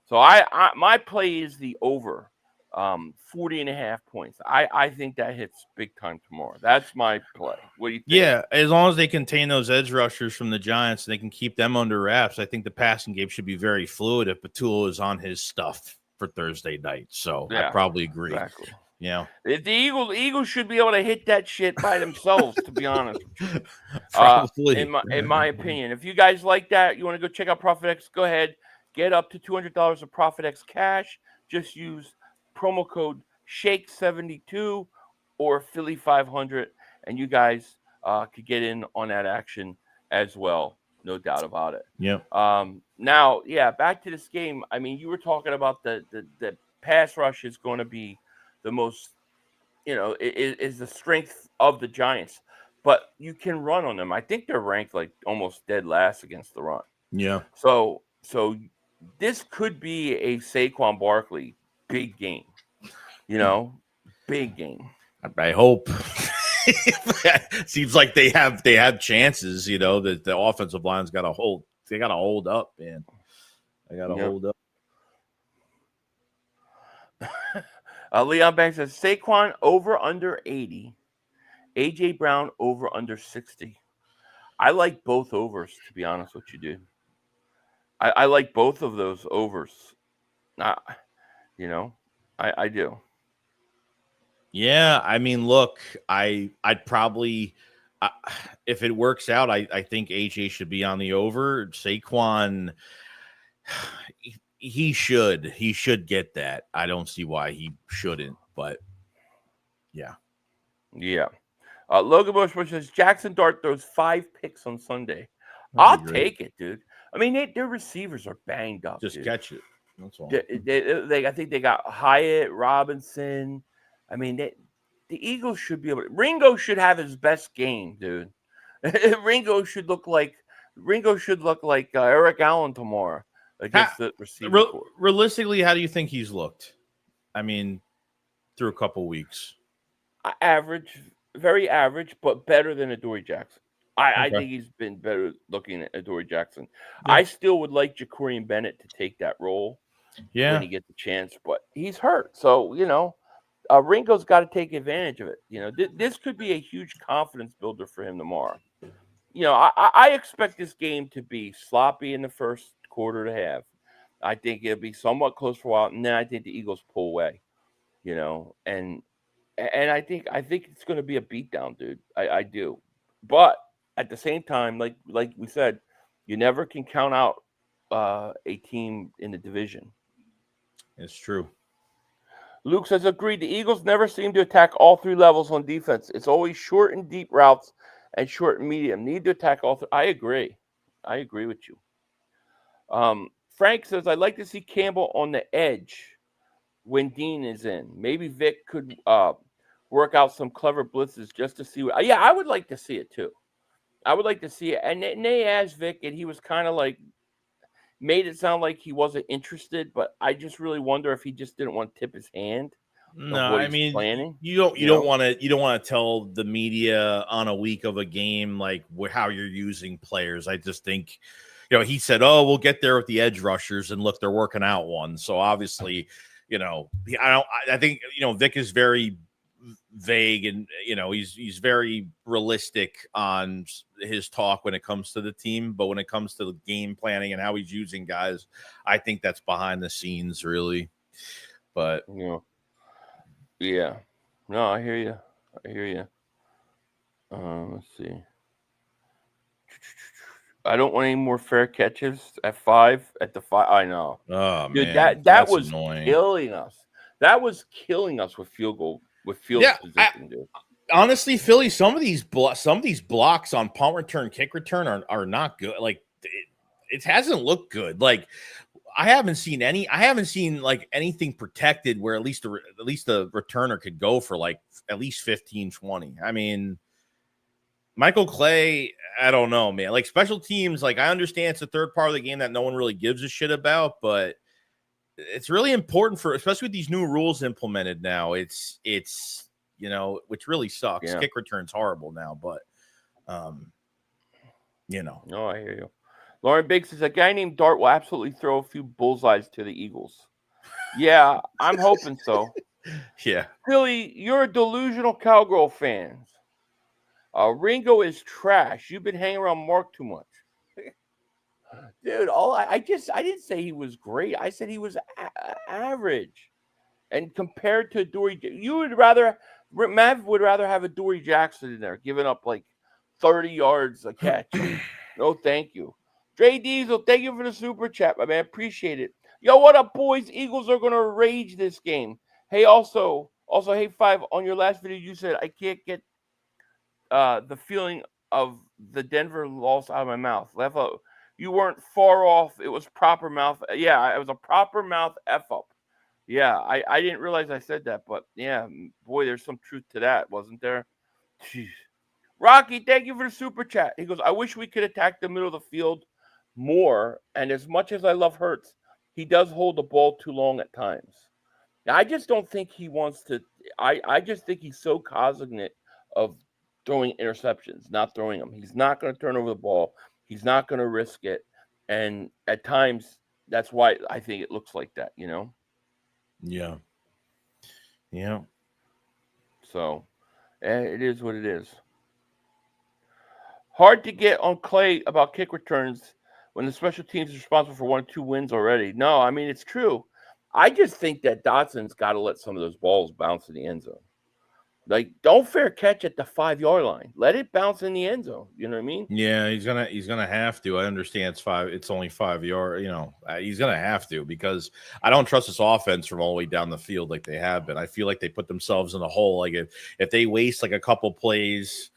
So my play is the over, 40.5 points. I think that hits big time tomorrow. That's my play. What do you think? Yeah, as long as they contain those edge rushers from the Giants and they can keep them under wraps, I think the passing game should be very fluid if Patula is on his stuff for Thursday night. So I probably agree. Exactly. Yeah. If the Eagles should be able to hit that shit by themselves, to be honest. Probably. In my opinion. If you guys like that, you want to go check out ProfitX, go ahead. Get up to $200 of ProfitX cash. Just use promo code SHAKE72 or Philly500, and you guys could get in on that action as well. no doubt about it. Yeah. Now, yeah, back to this game. I mean, you were talking about the pass rush is going to be the most, is the strength of the Giants, but you can run on them. I think they're ranked like almost dead last against the run. Yeah. So this could be a Saquon Barkley big game, big game. I hope. Seems like they have chances, that the offensive line's got to hold. They got to hold up, man. They got to hold up. Leon Banks says Saquon over under 80, AJ Brown over under 60. I like both overs, to be honest with you, dude. I like both of those overs. I do. Yeah, I mean, look, I'd probably if it works out, I think AJ should be on the over. Saquon, he should get that. I don't see why he shouldn't, but yeah. Logan Bush says Jackson Dart throws 5 picks on Sunday. I'll take it, dude. I mean, their receivers are banged up. Just catch it. That's all. I think they got Hyatt, Robinson. I mean, the Eagles should be able to. Ringo should have his best game, dude. Ringo should look like Eric Allen tomorrow against the receiver. Realistically, how do you think he's looked? I mean, through a couple weeks. Average, very average, but better than Adoree Jackson. I think he's been better looking at Adoree Jackson. Yeah. I still would like Jacorian Bennett to take that role when he gets the chance, but he's hurt. So, Ringo's got to take advantage of it. This could be a huge confidence builder for him tomorrow. I expect this game to be sloppy in the first quarter to half. I think it'll be somewhat close for a while, and then I think the Eagles pull away. And I think it's going to be a beatdown, dude. I do, but at the same time, like we said, you never can count out a team in the division. It's true. Luke says, agreed. The Eagles never seem to attack all 3 levels on defense. It's always short and deep routes and short and medium. Need to attack all 3. I agree with you. Frank says, I'd like to see Campbell on the edge when Dean is in. Maybe Vic could work out some clever blitzes just to see what. Yeah, I would like to see it too. I would like to see it. And they asked Vic, and he was kind of like, made it sound like he wasn't interested, but I just really wonder if he just didn't want to tip his hand. No, I mean, planning. You don't want to tell the media on a week of a game like how you're using players. I just think, he said, "Oh, we'll get there with the edge rushers," and look, they're working out one. So obviously, I think Vic is very vague, and he's very realistic on his talk when it comes to the team, but when it comes to the game planning and how he's using guys, I think that's behind the scenes really. But yeah, no, I hear you. Let's see. I don't want any more fair catches at 5 at the 5. I know. Oh, dude, man, that was annoying. Killing us. That was killing us with field goal. With field position, dude. Honestly, Philly, some of these blocks on punt return, kick return are not good. Like it hasn't looked good. Like I haven't seen like anything protected where at least the returner could go for like at least 15, 20. I mean, Michael Clay, I don't know, man. Like special teams, like I understand it's the third part of the game that no one really gives a shit about, but it's really important especially with these new rules implemented now. It's which really sucks. Yeah. Kick return's horrible now, but No, I hear you. Lauren Biggs says a guy named Dart will absolutely throw a few bullseyes to the Eagles. Yeah, I'm hoping so. Yeah. Philly, you're a delusional cowgirl fan. Ringo is trash. You've been hanging around Mark too much. Dude, I didn't say he was great. I said he was average. And compared to Adoree, Mav would rather have Adoree Jackson in there, giving up like 30 yards a catch. No, thank you. Dre Diesel, thank you for the super chat, my man. Appreciate it. Yo, what up, boys? Eagles are gonna rage this game. Hey, also, hey, 5, on your last video, you said I can't get the feeling of the Denver loss out of my mouth. Left up. You weren't far off. It was proper mouth. Yeah, it was a proper mouth F up. Yeah, I didn't realize I said that, but yeah, boy, there's some truth to that, wasn't there? Jeez. Rocky, thank you for the super chat. He goes, I wish we could attack the middle of the field more. And as much as I love Hurts, he does hold the ball too long at times. Now, I just don't think he wants to. I just think he's so cognizant of throwing interceptions, not throwing them. He's not going to turn over the ball. He's not going to risk it. And at times, that's why I think it looks like that, you know? Yeah. Yeah. So, it is what it is. Hard to get on Clay about kick returns when the special teams is responsible for 1 or 2 wins already. No, I mean, it's true. I just think that Dotson's got to let some of those balls bounce in the end zone. Like, don't fair catch at the 5-yard line. Let it bounce in the end zone. You know what I mean? Yeah, he's gonna have to. I understand it's only 5 yards. You know, he's gonna have to, because I don't trust this offense from all the way down the field like they have been. I feel like they put themselves in a hole. Like if they waste like a couple plays,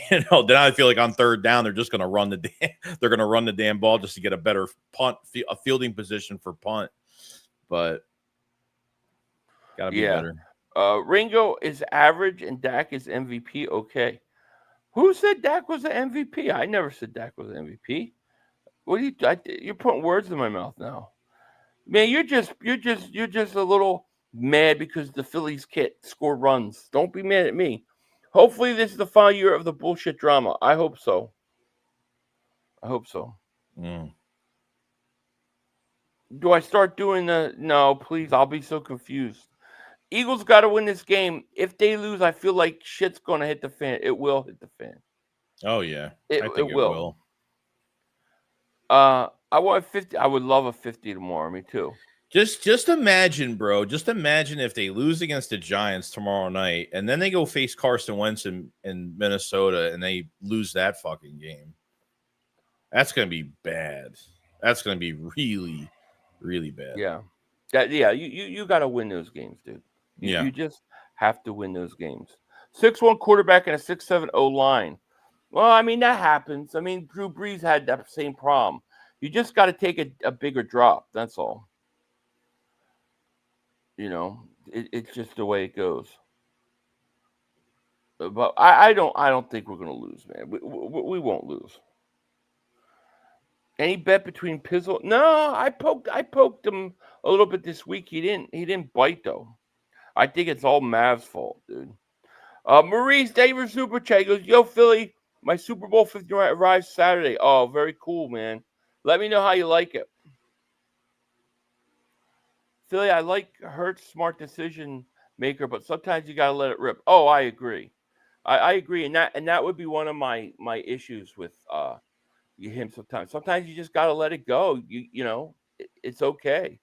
you know, then I feel like on third down they're just gonna run the damn ball just to get a better punt, a fielding position for punt. But gotta be better. Ringo is average and Dak is MVP. Okay. Who said Dak was the MVP? I never said Dak was the MVP. What are you? You're putting words in my mouth now, man. You're just a little mad because the Phillies can't score runs. Don't be mad at me. Hopefully, this is the final year of the bullshit drama. I hope so. Mm. Do I start doing the? No, please. I'll be so confused. Eagles got to win this game. If they lose, I feel like shit's going to hit the fan. It will hit the fan. Oh, yeah. I think it will. I want 50. I would love a 50 tomorrow. Me too. Just imagine, bro. Just imagine if they lose against the Giants tomorrow night and then they go face Carson Wentz in Minnesota and they lose that fucking game. That's going to be bad. That's going to be really, really bad. Yeah. You got to win those games, dude. You just have to win those games. 6'1" quarterback and a 6'7" O-line. Well, I mean, that happens. I mean, Drew Brees had that same problem. You just got to take a bigger drop. That's all. You know, it's just the way it goes. But I don't think we're going to lose, man. We won't lose. Any bet between Pizzle? No, I poked him a little bit this week. He didn't bite though. I think it's all Mav's fault, dude. Maurice Davis Super Chat goes, yo, Philly, my Super Bowl 50 arrives Saturday. Oh, very cool, man. Let me know how you like it. Philly, I like Hurts, smart decision maker, but sometimes you gotta let it rip. Oh, I agree. I agree, and that would be one of my issues with him sometimes. Sometimes you just gotta let it go. You know, it's okay.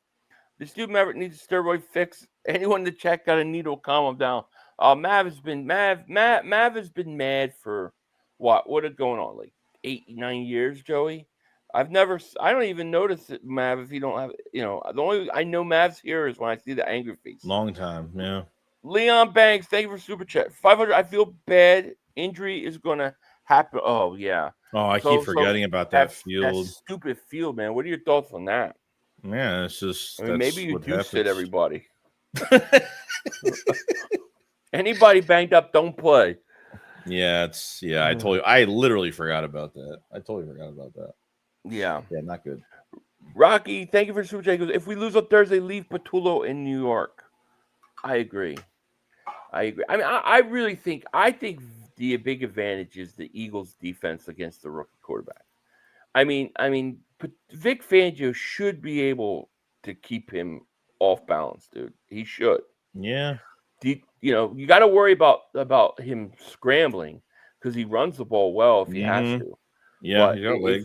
This dude Maverick needs a steroid fix. Anyone in the chat got a needle, calm him down. Mav has been mad for what is going on, like 8-9 years, Joey. I don't even notice it, Mav, if you don't have, you know, the only I know Mav's here is when I see the angry face. Long time, yeah. Leon Banks, thank you for super chat. 500. I feel bad. Injury is gonna happen. Oh yeah. Oh, I keep forgetting about that field. That stupid field, man. What are your thoughts on that? Yeah, it's just. I mean, maybe you do sit everybody. Anybody banged up, don't play. Yeah, I literally forgot about that. Yeah, not good. Rocky, thank you for super chat. If we lose on Thursday, leave Patullo in New York. I agree. I mean, I really think the big advantage is the Eagles' defense against the rookie quarterback. I mean, Vic Fangio should be able to keep him off balance, dude. He should. Yeah. You know, you got to worry about him scrambling because he runs the ball well if he has to. Yeah, but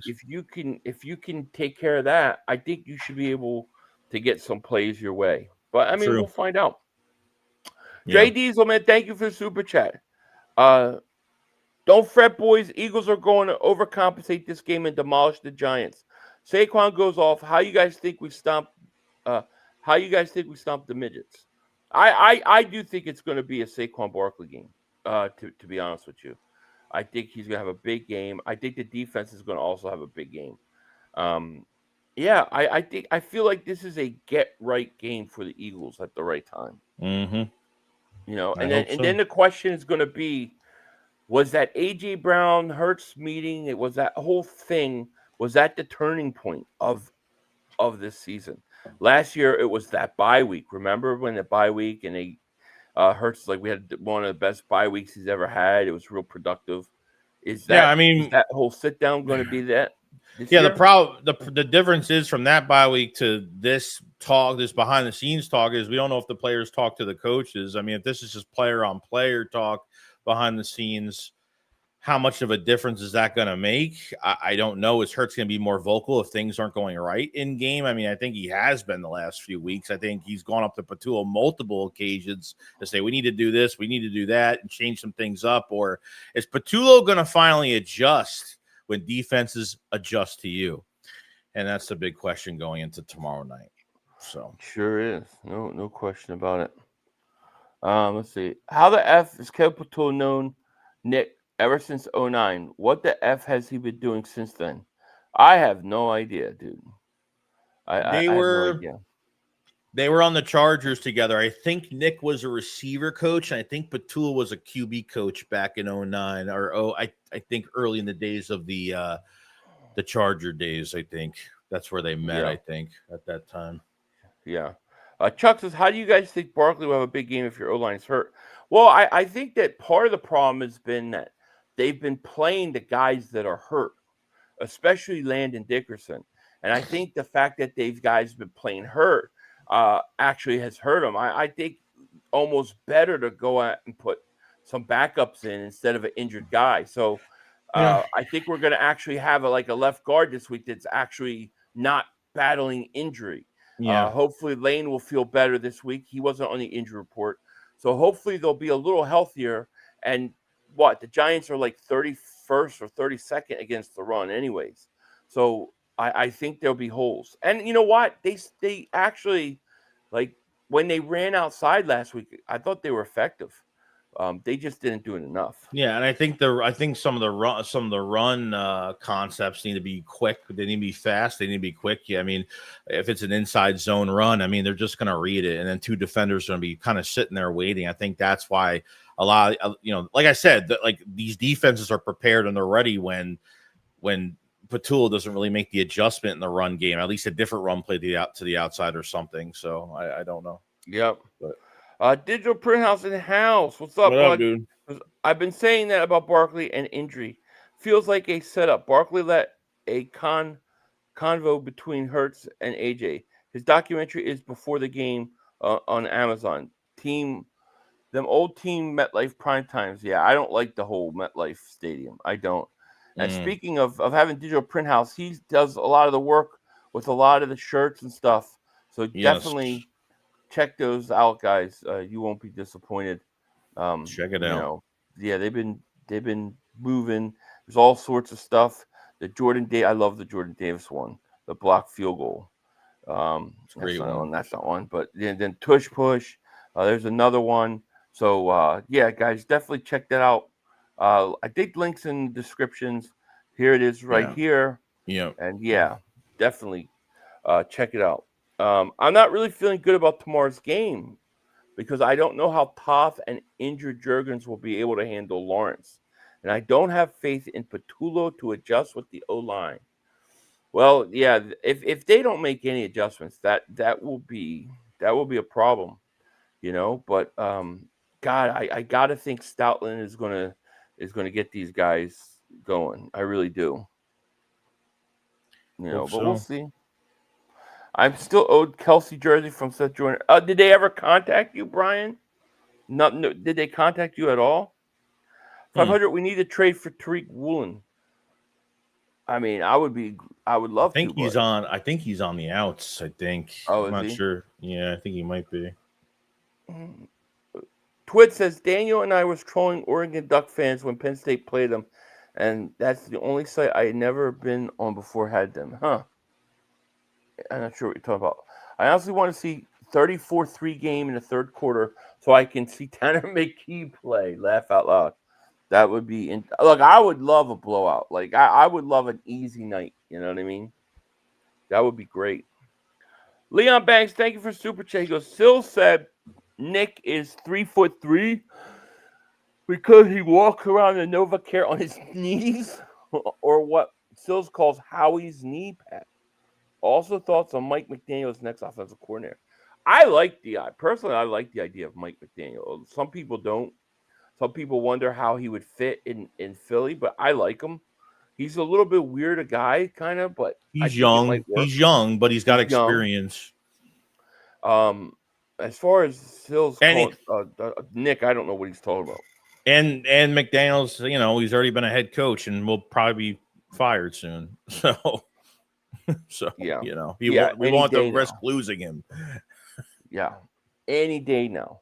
if you can take care of that, I think you should be able to get some plays your way. But I mean, we'll find out. Yeah. Jay Diesel, man, thank you for the super chat. Don't fret, boys. Eagles are going to overcompensate this game and demolish the Giants. Saquon goes off. How you guys think we stomp? How you guys think we stomp the midgets? I do think it's going to be a Saquon Barkley game. To be honest with you, I think he's going to have a big game. I think the defense is going to also have a big game. Yeah, I feel like this is a get right game for the Eagles at the right time. Mm-hmm. I And hope so. then the question is going to be, was that AJ Brown Hurts meeting? It was that whole thing. Was that the turning point of this season? Last year it was that bye week. Remember when the bye week and they Hurts, like, we had one of the best bye weeks he's ever had. It was real productive. Is Yeah, I is mean, that whole sit down going to be that this yeah, year? the difference is from that bye week to this talk, this behind the scenes talk, is we don't know if the players talk to the coaches. I mean, if this is just player on player talk behind the scenes, how much of a difference is that going to make? I don't know. Is Hurts going to be more vocal if things aren't going right in game? I mean, I think he has been the last few weeks. I think he's gone up to Patullo multiple occasions to say, we need to do this, we need to do that, and change some things up. Or is Patullo going to finally adjust when defenses adjust to you? And that's the big question going into tomorrow night. So Sure is. No question about it. Let's see. How the F is Capital known, Nick, ever since 09? What the F has he been doing since then? I have no idea, dude. they I have no were idea. They were on the Chargers together. I think Nick was a receiver coach, and I think Patullo was a QB coach back in 09 I think early in the days of the Charger days. I think that's where they met, Yeah. I think, at that time. Yeah. Chuck says, how do you guys think Barkley will have a big game if your O-line is hurt? Well, I think that part of the problem has been that they've been playing the guys that are hurt, especially Landon Dickerson. And I think the fact that these guys been playing hurt actually has hurt them. I think almost better to go out and put some backups in instead of an injured guy. So Yeah. I think we're going to actually have a left guard this week that's actually not battling injury. Yeah. Hopefully Lane will feel better this week. He wasn't on the injury report. So hopefully they'll be a little healthier. And the Giants are like 31st or 32nd against the run anyways. So I think there'll be holes. And you know what? They actually, like, when they ran outside last week, I thought they were effective. They just didn't do it enough. Yeah, and I think some of the run concepts need to be quick. They need to be fast. They need to be quick. Yeah, I mean, if it's an inside zone run, I mean, they're just going to read it, and then two defenders are going to be kind of sitting there waiting. I think that's why a lot of, like I said, like these defenses are prepared and they're ready when Patullo doesn't really make the adjustment in the run game, at least a different run play to the outside or something. So I don't know. Yep. But Digital Print House in the house. What's up, what up, bud? dude? I've been saying that about Barkley and injury. Feels like a setup. Barkley let a convo between Hurts and AJ. His documentary is before the game on Amazon. Them old team MetLife prime times. Yeah, I don't like the whole MetLife Stadium. I don't. And speaking of having Digital Print House, he does a lot of the work with a lot of the shirts and stuff. So definitely check those out, guys. You won't be disappointed. Check it out. Yeah, they've been moving. There's all sorts of stuff. I love the Jordan Davis one, the block field goal. It's a great one. That's not one, but then Tush Push. There's another one. So yeah, guys, definitely check that out. I think links in the descriptions. Here it is right here. Yeah. And yeah, definitely check it out. I'm not really feeling good about tomorrow's game because I don't know how Toth and injured Jurgens will be able to handle Lawrence. And I don't have faith in Patullo to adjust with the O-line. Well, yeah, if they don't make any adjustments, that will be a problem, But God, I gotta think Stoutland is gonna get these guys going. I really do. But we'll see. I'm still owed Kelsey jersey from Seth Jordan. Did they ever contact you, Brian? No. Did they contact you at all? 500. We need to trade for Tariq Woolen. I mean, I would love to. I think he's on the outs. I think. I'm not sure. Yeah, I think he might be. Twit says Daniel and I was trolling Oregon Duck fans when Penn State played them, and that's the only site I had never been on before had them. Huh. I'm not sure what you're talking about. I honestly want to see 34-3 game in the third quarter so I can see Tanner McKee play. Laugh out loud. That would be look. I would love a blowout. Like I would love an easy night. You know what I mean? That would be great. Leon Banks, thank you for super chat. He goes, Sil said Nick is 3'3" because he walks around the NovaCare on his knees, or what Sills calls Howie's knee pad. Also, thoughts on Mike McDaniel's next offensive coordinator. I like the idea of Mike McDaniel. Some people don't. Some people wonder how he would fit in Philly, but I like him. He's a little bit weird a guy, kind of, but I think it might work. He's young, but he's got experience. As far as Sills, Nick, I don't know what he's talking about. And McDaniel's, he's already been a head coach and will probably be fired soon. So yeah, we want to risk losing him. Yeah, any day now.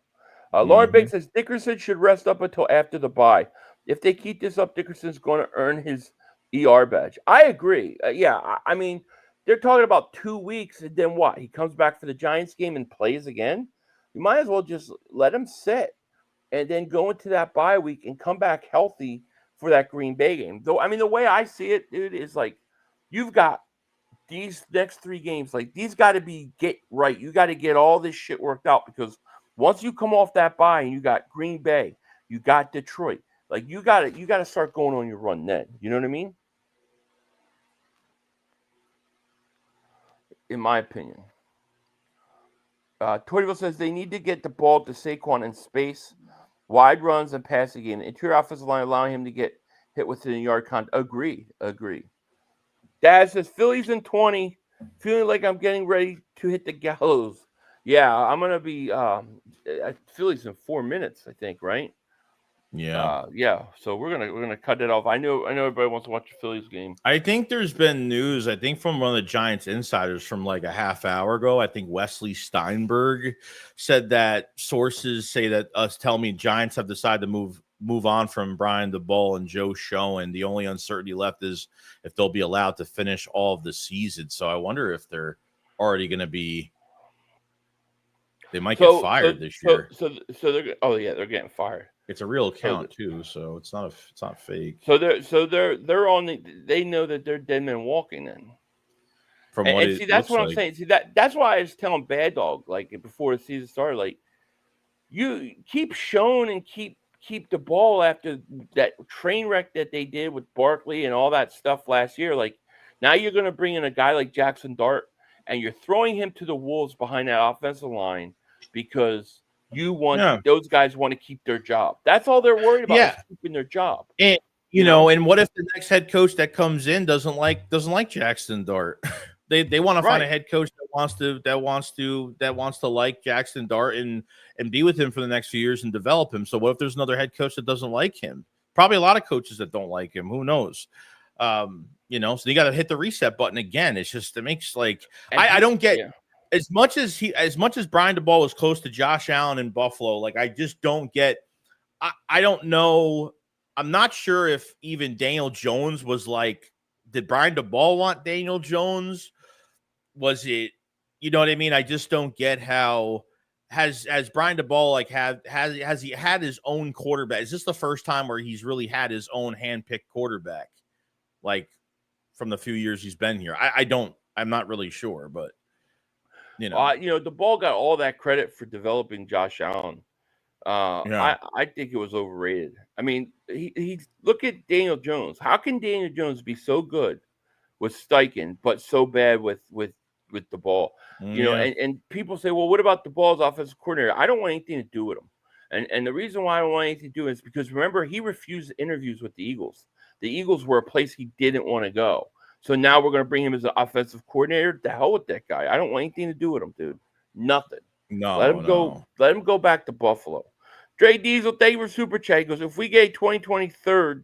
Lauren Biggs says Dickerson should rest up until after the bye. If they keep this up, Dickerson's going to earn his ER badge. I agree. I mean, they're talking about 2 weeks, and then what? He comes back for the Giants game and plays again? You might as well just let him sit and then go into that bye week and come back healthy for that Green Bay game. Though, I mean, the way I see it, dude, is like you've got these next 3 games, like these got to get right. You got to get all this shit worked out because once you come off that bye and you got Green Bay, you got Detroit, like you got to start going on your run then. You know what I mean? In my opinion. Toryville says they need to get the ball to Saquon in space, wide runs and passing game. The interior offensive line allowing him to get hit within the yard count. Agree. Dad says Phillies in 20, feeling like I'm getting ready to hit the gallows. Yeah, I'm gonna be Phillies in 4 minutes, I think, right? Yeah. So we're gonna cut it off. I know everybody wants to watch the Phillies game. I think there's been news. I think from one of the Giants insiders from like a half hour ago. I think Wesley Steinberg said that sources say that tell me Giants have decided to move on from Brian DeBull and Joe Schoen. The only uncertainty left is if they'll be allowed to finish all of the season. So I wonder if they're already going to be. They might get fired this year. So they're getting fired. It's a real account too, so it's not fake. So they're on they know that they're dead men walking then. That's what I'm saying. See that's why I was telling Bad Dog like before the season started, like you keep showing and keep the ball after that train wreck that they did with Barkley and all that stuff last year. Like now you're going to bring in a guy like Jackson Dart and you're throwing him to the wolves behind that offensive line because those guys want to keep their job. That's all they're worried about, is keeping their job. And and what if the next head coach that comes in doesn't like Jackson Dart? They want to find a head coach that wants to like Jackson Dart and be with him for the next few years and develop him. So what if there's another head coach that doesn't like him? Probably a lot of coaches that don't like him. Who knows? So you got to hit the reset button again. It's just, it makes like, I don't get as much as Brian DeBull was close to Josh Allen in Buffalo. Like, I just don't get, I don't know. I'm not sure if even Daniel Jones was like, did Brian DeBull want Daniel Jones? Was it, you know what I mean? I just don't get how has Brian DeBull like has he had his own quarterback? Is this the first time where he's really had his own handpicked quarterback? Like from the few years he's been here. I'm not really sure, but DeBull got all that credit for developing Josh Allen. I think it was overrated. I mean, he look at Daniel Jones. How can Daniel Jones be so good with Steichen, but so bad with the ball? And people say, well, what about the ball's offensive coordinator? I don't want anything to do with him. And the reason why I don't want anything to do is because remember, he refused interviews with the Eagles. The Eagles were a place he didn't want to go. So now we're going to bring him as an offensive coordinator. The hell with that guy. I don't want anything to do with him, dude. Nothing. No. Let him go. Let him go back to Buffalo. Dre Diesel, thank you for super chat. He goes, if we get 2023rd,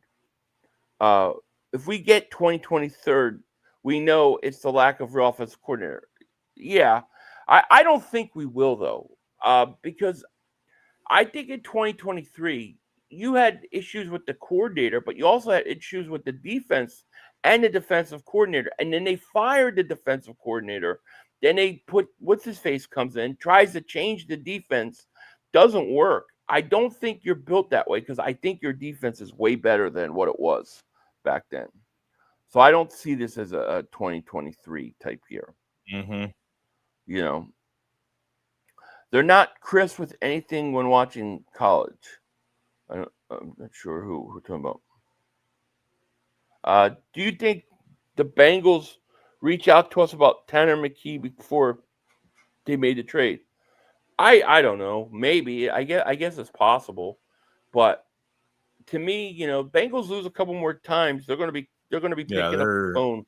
we know it's the lack of real offensive coordinator. Yeah. I don't think we will, though, because I think in 2023, you had issues with the coordinator, but you also had issues with the defense and the defensive coordinator. And then they fired the defensive coordinator. Then they put, what's-his-face comes in, tries to change the defense. Doesn't work. I don't think you're built that way because I think your defense is way better than what it was back then. So I don't see this as a 2023 type year. Mm-hmm. You know, they're not crisp with anything when watching college. I'm not sure who we're talking about. Do you think the Bengals reach out to us about Tanner McKee before they made the trade? I don't know. Maybe I guess it's possible, but to me, you know, Bengals lose a couple more times, they're gonna be picking up the phone.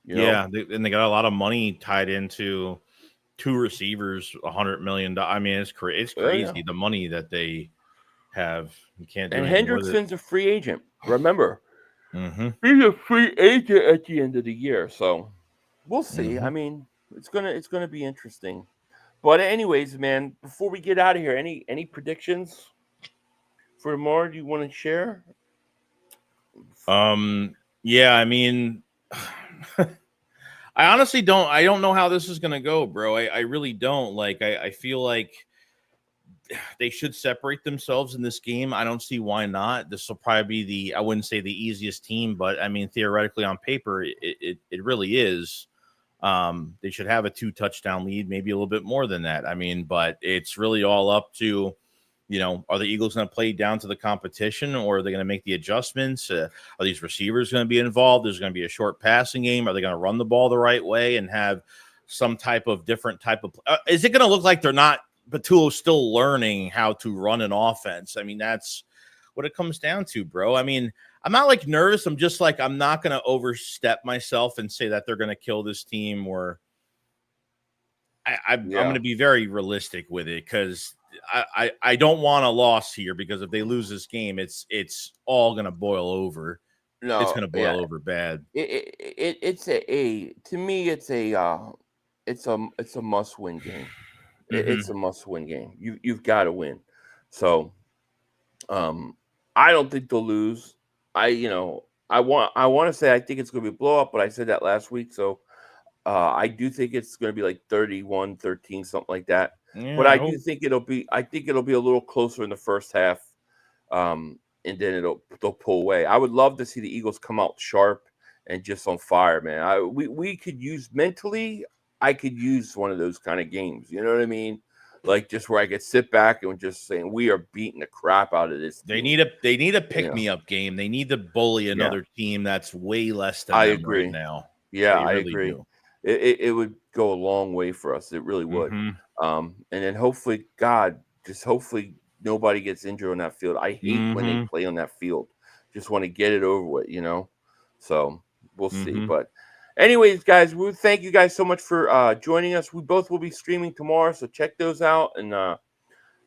You know? And they got a lot of money tied into 2 receivers, $100 million. I mean, it's crazy the money that they have. You can't do anything with it. Hendrickson's a free agent. Remember, Mm-hmm. he's a free agent at the end of the year, so we'll see. Mm-hmm. I mean, it's gonna be interesting. But anyways, man, before we get out of here, any predictions for tomorrow you want to share? Yeah, I mean, I honestly don't. I don't know how this is gonna go, bro. I really don't. Like, I feel like they should separate themselves in this game. I don't see why not. This will probably be I wouldn't say the easiest team, but I mean, theoretically on paper, it really is. They should have a 2 touchdown lead, maybe a little bit more than that. I mean, but it's really all up to, you know, are the Eagles going to play down to the competition, or are they going to make the adjustments? Are these receivers going to be involved? There's going to be a short passing game. Are they going to run the ball the right way and have some type of different type of is it going to look like they're not Batulo's still learning how to run an offense? I mean, that's what it comes down to, bro. I mean, I'm not like nervous. I'm just like, I'm not going to overstep myself and say that they're going to kill this team, or I'm going to be very realistic with it, because I don't want a loss here, because if they lose this game, it's all going to boil over. No, it's going to boil over bad. It's to me, it's a must win game. It's a must win game. You've got to win. So, I don't think they'll lose. I want to say I think it's going to be a blow up, but I said that last week. So, I do think it's going to be like 31-13, something like that. Yeah, but I do think it'll be a little closer in the first half. And then they'll pull away. I would love to see the Eagles come out sharp and just on fire, man. We could use mentally. I could use one of those kind of games. You know what I mean? Like, just where I could sit back and just saying we are beating the crap out of this team. They need a pick me up game. They need to bully another team that's way less than them right now. Yeah, I agree. It would go a long way for us. It really would. And then hopefully nobody gets injured on that field. I hate when they play on that field. Just want to get it over with, you know? So we'll see. But anyways, guys, we thank you guys so much for joining us. We both will be streaming tomorrow, so check those out. And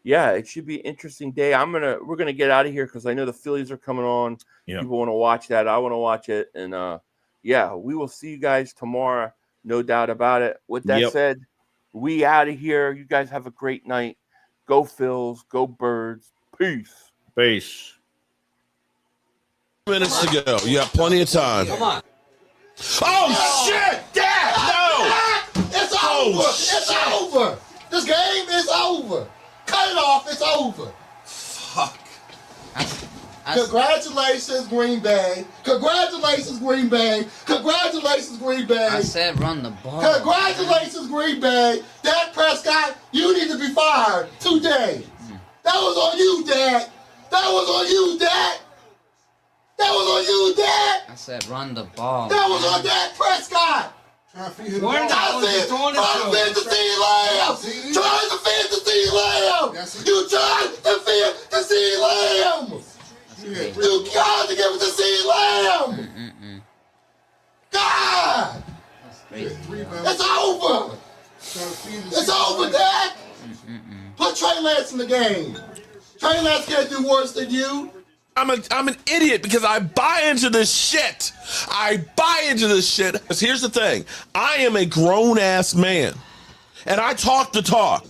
it should be an interesting day. We're gonna get out of here because I know the Phillies are coming on. Yep. People want to watch that. I want to watch it. And we will see you guys tomorrow, no doubt about it. With that said, we out of here. You guys have a great night. Go Phils, go Birds. Peace. Peace. Minutes to go. You have plenty of time. Come on. Oh, shit! Dad! No! It's over! It's over! This game is over! Cut it off! It's over! Fuck. Congratulations, Green Bay! Congratulations, Green Bay! Congratulations, Green Bay! I said run the ball. Congratulations, Green Bay! Dak Prescott, you need to be fired today! That was on you, Dad! That was on you, Dad! That was on you, Dad! I said run the ball. That was on Dak Prescott! Trying to feed the CeeDee Lamb! Trying to feed the CeeDee Lamb! You tried to feed the CeeDee Lamb! You got to give it to CeeDee Lamb! God! It's over! It's over, Dad! Put Trey Lance in the game. Trey Lance can't do worse than you. I'm an idiot because I buy into this shit. Because here's the thing. I am a grown-ass man. And I talk the talk.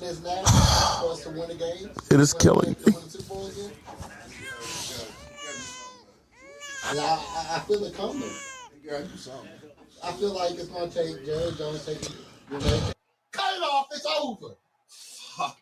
It is killing me. I feel it coming. I feel like it's going to take Jerry Jones taking. Cut it off. It's over. Fuck.